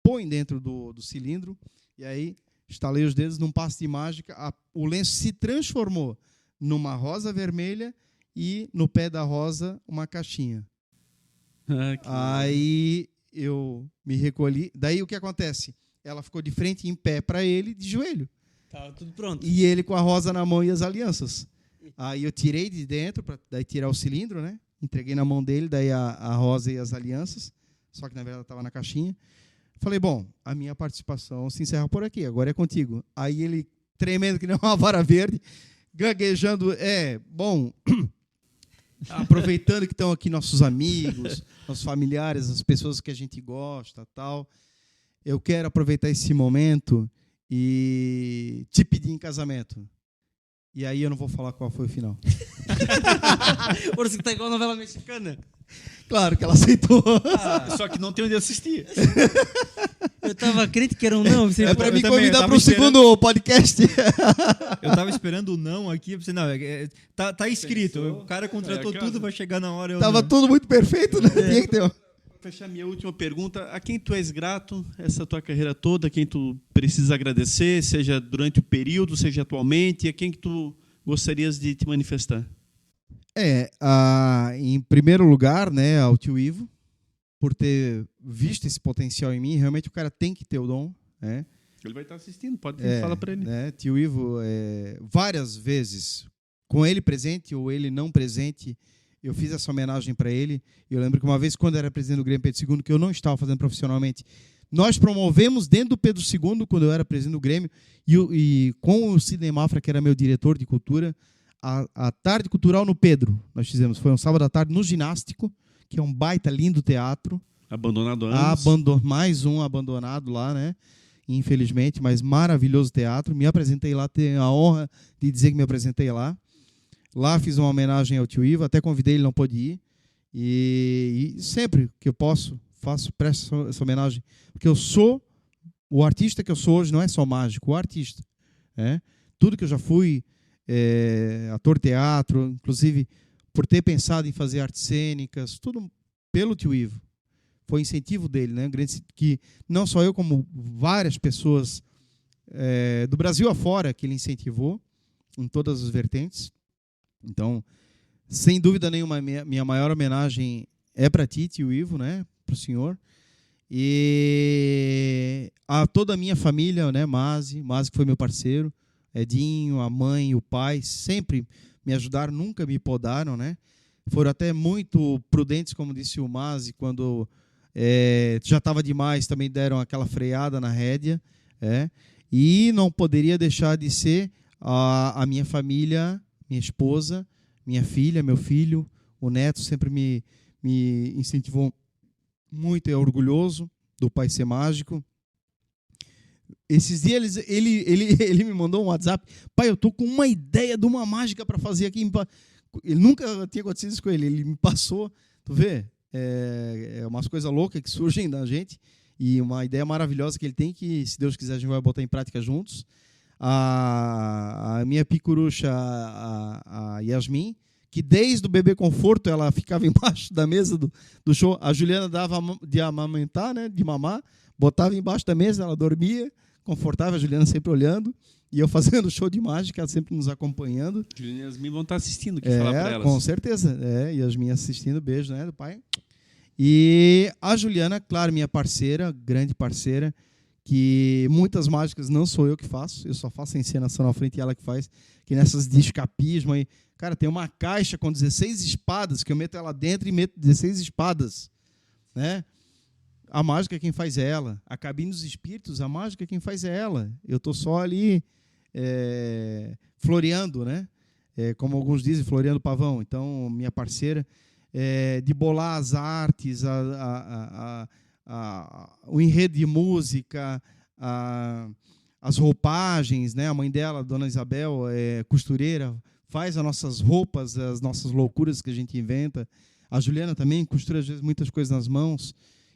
Põe dentro do cilindro, e aí estalei os dedos num passe de mágica, o lenço se transformou numa rosa vermelha e no pé da rosa uma caixinha. Aí eu me recolhi, daí o que acontece? Ela ficou de frente em pé para ele, de joelho. Tava tudo pronto. E ele com a rosa na mão e as alianças. Aí eu tirei de dentro, para daí tirar o cilindro, né? Entreguei na mão dele, daí a rosa e as alianças, só que na verdade estava na caixinha. Falei, bom, a minha participação se encerra por aqui, agora é contigo. Aí ele, tremendo que nem uma vara verde, gaguejando, bom, aproveitando que estão aqui nossos amigos, nossos familiares, as pessoas que a gente gosta, tal, eu quero aproveitar esse momento e te pedir em casamento. E aí eu não vou falar qual foi o final. Você tá igual a novela mexicana. Claro que ela aceitou. Só que não tem onde assistir. Eu tava crente que era um não. É para me convidar para o segundo podcast. Eu tava esperando o não aqui. Não, tá escrito. O cara contratou tudo, vai chegar na hora. Tava tudo muito perfeito, né? Tinha que ter. Vou fechar minha última pergunta. A quem tu és grato essa tua carreira toda? A quem tu precisa agradecer, seja durante o período, seja atualmente? E a quem que tu gostarias de te manifestar? Em primeiro lugar, né, ao tio Ivo, por ter visto esse potencial em mim. Realmente o cara tem que ter o dom, né? Ele vai estar assistindo, pode falar para ele. Né, tio Ivo, várias vezes, com ele presente ou ele não presente, eu fiz essa homenagem para ele. Eu lembro que uma vez, quando eu era presidente do Grêmio Pedro II, que eu não estava fazendo profissionalmente, nós promovemos dentro do Pedro II, quando eu era presidente do Grêmio, e com o Sidney Mafra, que era meu diretor de cultura, a tarde cultural no Pedro, nós fizemos, foi um sábado à tarde no Ginástico, que é um baita lindo teatro. Abandonado há anos. Mais um abandonado lá, né? Infelizmente, mas maravilhoso teatro. Me apresentei lá, tenho a honra de dizer que me apresentei lá. Lá fiz uma homenagem ao tio Ivo, até convidei, ele não pôde ir. E sempre que eu posso, presto essa homenagem. Porque eu sou, o artista que eu sou hoje não é só mágico, o artista. Tudo que eu já fui, ator teatro, inclusive por ter pensado em fazer artes cênicas, tudo pelo tio Ivo. Foi incentivo dele, né? Que não só eu, como várias pessoas do Brasil afora que ele incentivou em todas as vertentes. Então, sem dúvida nenhuma, minha maior homenagem é para ti, tio Ivo, né? Para o senhor. E a toda a minha família, né? Masi que foi meu parceiro, Edinho, a mãe, o pai, sempre me ajudaram, nunca me podaram, né? Foram até muito prudentes, como disse o Mazi, quando já estava demais, também deram aquela freada na rédea. E não poderia deixar de ser a minha família, minha esposa, minha filha, meu filho, o neto sempre me incentivou muito, é orgulhoso do pai ser mágico. Esses dias ele me mandou um WhatsApp: pai, eu tô com uma ideia de uma mágica para fazer aqui. Ele nunca tinha acontecido isso com ele me passou, tu vê, umas coisas loucas que surgem da gente, e uma ideia maravilhosa que ele tem, que se Deus quiser a gente vai botar em prática juntos. A minha picurucha, a Yasmin, que desde o bebê conforto ela ficava embaixo da mesa do show. A Juliana dava de amamentar, né, de mamar, botava embaixo da mesa, ela dormia confortável, a Juliana sempre olhando, e eu fazendo show de mágica, ela sempre nos acompanhando. Juliana e Yasmin vão estar assistindo, que falar para elas. Com certeza, Yasmin assistindo, beijo, né, do pai. E a Juliana, claro, minha parceira, grande parceira, que muitas mágicas não sou eu que faço, eu só faço a encenação na frente e ela que faz, que nessas de escapismo aí, cara, tem uma caixa com 16 espadas, que eu meto ela dentro e meto 16 espadas, né? A mágica quem faz é ela. A cabine dos espíritos, a mágica quem faz é ela. Eu estou só ali floreando, né? Como alguns dizem, floreando pavão. Então, minha parceira, de bolar as artes, o enredo de música, as roupagens, né? A mãe dela, a dona Isabel, costureira, faz as nossas roupas, as nossas loucuras que a gente inventa. A Juliana também costura, às vezes, muitas coisas nas mãos.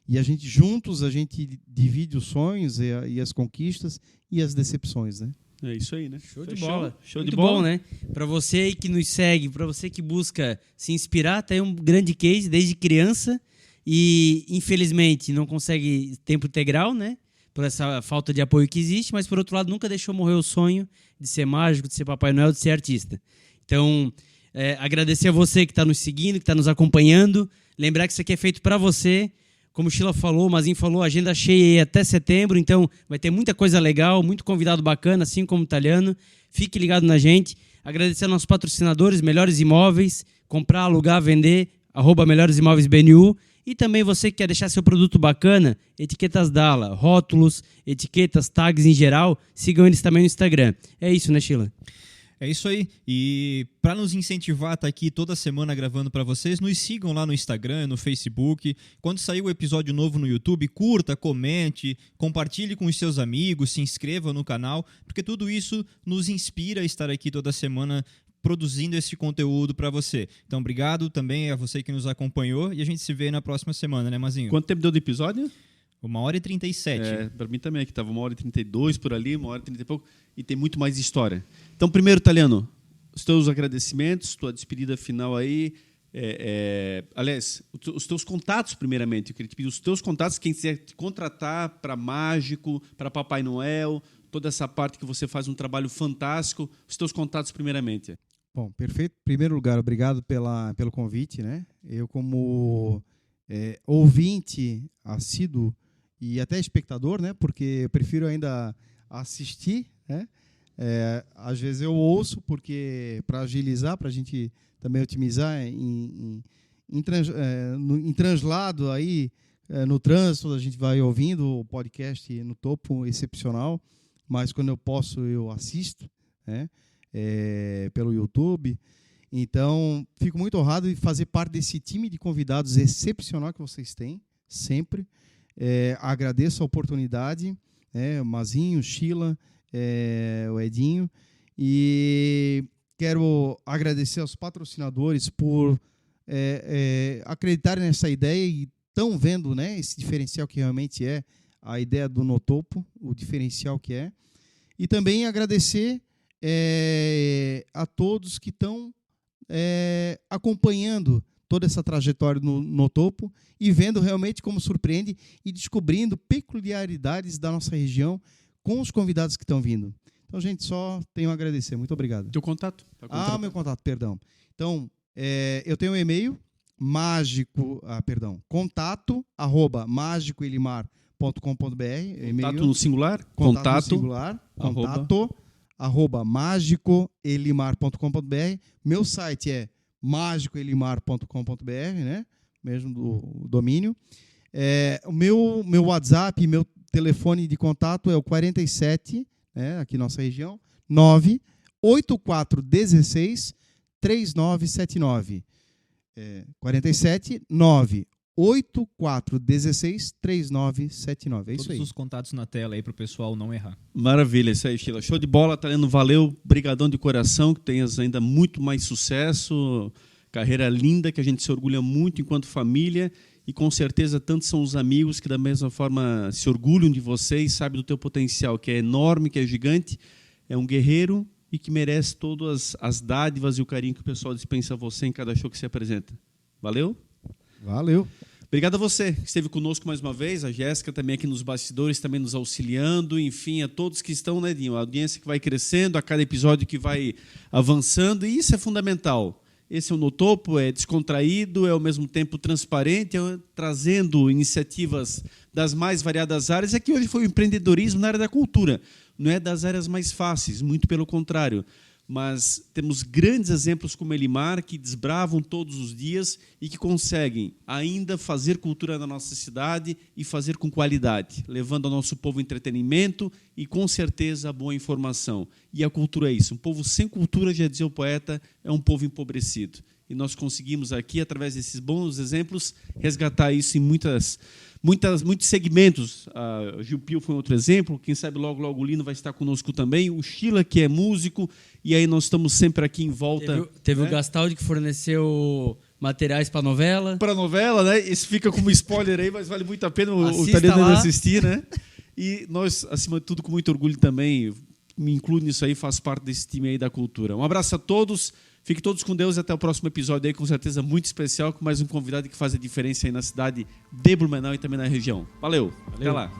E a gente, juntos, a gente divide os sonhos e as conquistas e as decepções, né? É isso aí, né? Show de bola. Show Muito de bola. bom, né? Para você aí que nos segue, para você que busca se inspirar, tá aí um grande case desde criança e, infelizmente, não consegue tempo integral, né? Por essa falta de apoio que existe, mas, por outro lado, nunca deixou morrer o sonho de ser mágico, de ser Papai Noel, de ser artista. Então, agradecer a você que está nos seguindo, que está nos acompanhando. Lembrar que isso aqui é feito para você. Como o Sheila falou, o Mazinho falou, agenda cheia aí até setembro, então vai ter muita coisa legal, muito convidado bacana, assim como o Italiano. Fique ligado na gente. Agradecer aos nossos patrocinadores, Melhores Imóveis, comprar, alugar, vender, @Melhores Imóveis BNU. E também você que quer deixar seu produto bacana, Etiquetas Dala, rótulos, etiquetas, tags em geral, sigam eles também no Instagram. É isso, né, Sheila? É isso aí. E para nos incentivar a estar aqui toda semana gravando para vocês, nos sigam lá no Instagram, no Facebook. Quando sair o episódio novo no YouTube, curta, comente, compartilhe com os seus amigos, se inscreva no canal, porque tudo isso nos inspira a estar aqui toda semana produzindo esse conteúdo para você. Então, obrigado também a você que nos acompanhou e a gente se vê na próxima semana, né, Mazinho? Quanto tempo deu de episódio? 1h37. Para mim também, que estava 1h32 por ali, 1h30 e pouco, e tem muito mais história. Então, primeiro, Italiano, os teus agradecimentos, tua despedida final aí. Aliás, os teus contatos, primeiramente. Eu queria te pedir os teus contatos, quem quiser te contratar para mágico, para Papai Noel, toda essa parte que você faz um trabalho fantástico. Os teus contatos, primeiramente. Bom, perfeito. Em primeiro lugar, obrigado pelo convite, né? Eu, como ouvinte assíduo e até espectador, né? Porque eu prefiro ainda assistir, né? Às vezes eu ouço, porque para agilizar, para a gente também otimizar em translado aí, no trânsito, a gente vai ouvindo o podcast no topo, excepcional, mas quando eu posso eu assisto, né? Pelo YouTube. Então, fico muito honrado de fazer parte desse time de convidados excepcional que vocês têm, sempre. Agradeço a oportunidade, o Mazinho, Sheila, o Edinho, e quero agradecer aos patrocinadores por acreditarem nessa ideia e estão vendo, né, esse diferencial que realmente é a ideia do No Topo, o diferencial que é. E também agradecer a todos que estão acompanhando toda essa trajetória no topo e vendo realmente como surpreende e descobrindo peculiaridades da nossa região com os convidados que estão vindo. Então, gente, só tenho a agradecer. Muito obrigado. Teu contato? Meu contato, perdão. Então, eu tenho um e-mail, contato@magicoelimar.com.br. Contato no singular? Contato no singular. Contato mágicoelimar.com.br. Meu site é mágicoelimar.com.br, né? Mesmo do domínio. O meu WhatsApp, meu telefone de contato é o 47, né? Aqui nossa região, 98416 3979. 47 98416 3979. É isso aí. Todos os contatos na tela aí para o pessoal não errar. Maravilha, isso aí, Sheila. Show de bola, Taleno. Valeu, brigadão de coração, que tenhas ainda muito mais sucesso. Carreira linda, que a gente se orgulha muito enquanto família. E com certeza tantos são os amigos que da mesma forma se orgulham de você e sabem do teu potencial, que é enorme, que é gigante. É um guerreiro e que merece todas as dádivas e o carinho que o pessoal dispensa a você em cada show que se apresenta. Valeu? Valeu. Obrigado a você que esteve conosco mais uma vez, a Jéssica também aqui nos bastidores, também nos auxiliando, enfim, a todos que estão, né, Dinho? A audiência que vai crescendo, a cada episódio que vai avançando, e isso é fundamental. Esse é o No Topo, é descontraído, é ao mesmo tempo transparente, trazendo iniciativas das mais variadas áreas. Aqui hoje foi o empreendedorismo na área da cultura, não é das áreas mais fáceis, muito pelo contrário. Mas temos grandes exemplos como Elimar, que desbravam todos os dias e que conseguem ainda fazer cultura na nossa cidade e fazer com qualidade, levando ao nosso povo entretenimento e, com certeza, boa informação. E a cultura é isso. Um povo sem cultura, já dizia o poeta, é um povo empobrecido. E nós conseguimos aqui, através desses bons exemplos, resgatar isso em muitos segmentos. O Gil Pio foi outro exemplo, quem sabe logo o Lino vai estar conosco também, o Sheila, que é músico, e aí nós estamos sempre aqui em volta. Teve, né? O Gastaldi, que forneceu materiais para a novela. Para a novela, né? Isso fica como spoiler aí, mas vale muito a pena o Taleno assistir, né? E nós, acima de tudo, com muito orgulho também, me incluo nisso aí, faço parte desse time aí da cultura. Um abraço a todos. Fiquem todos com Deus e até o próximo episódio aí, com certeza muito especial, com mais um convidado que faz a diferença aí na cidade de Blumenau e também na região. Valeu. Até lá.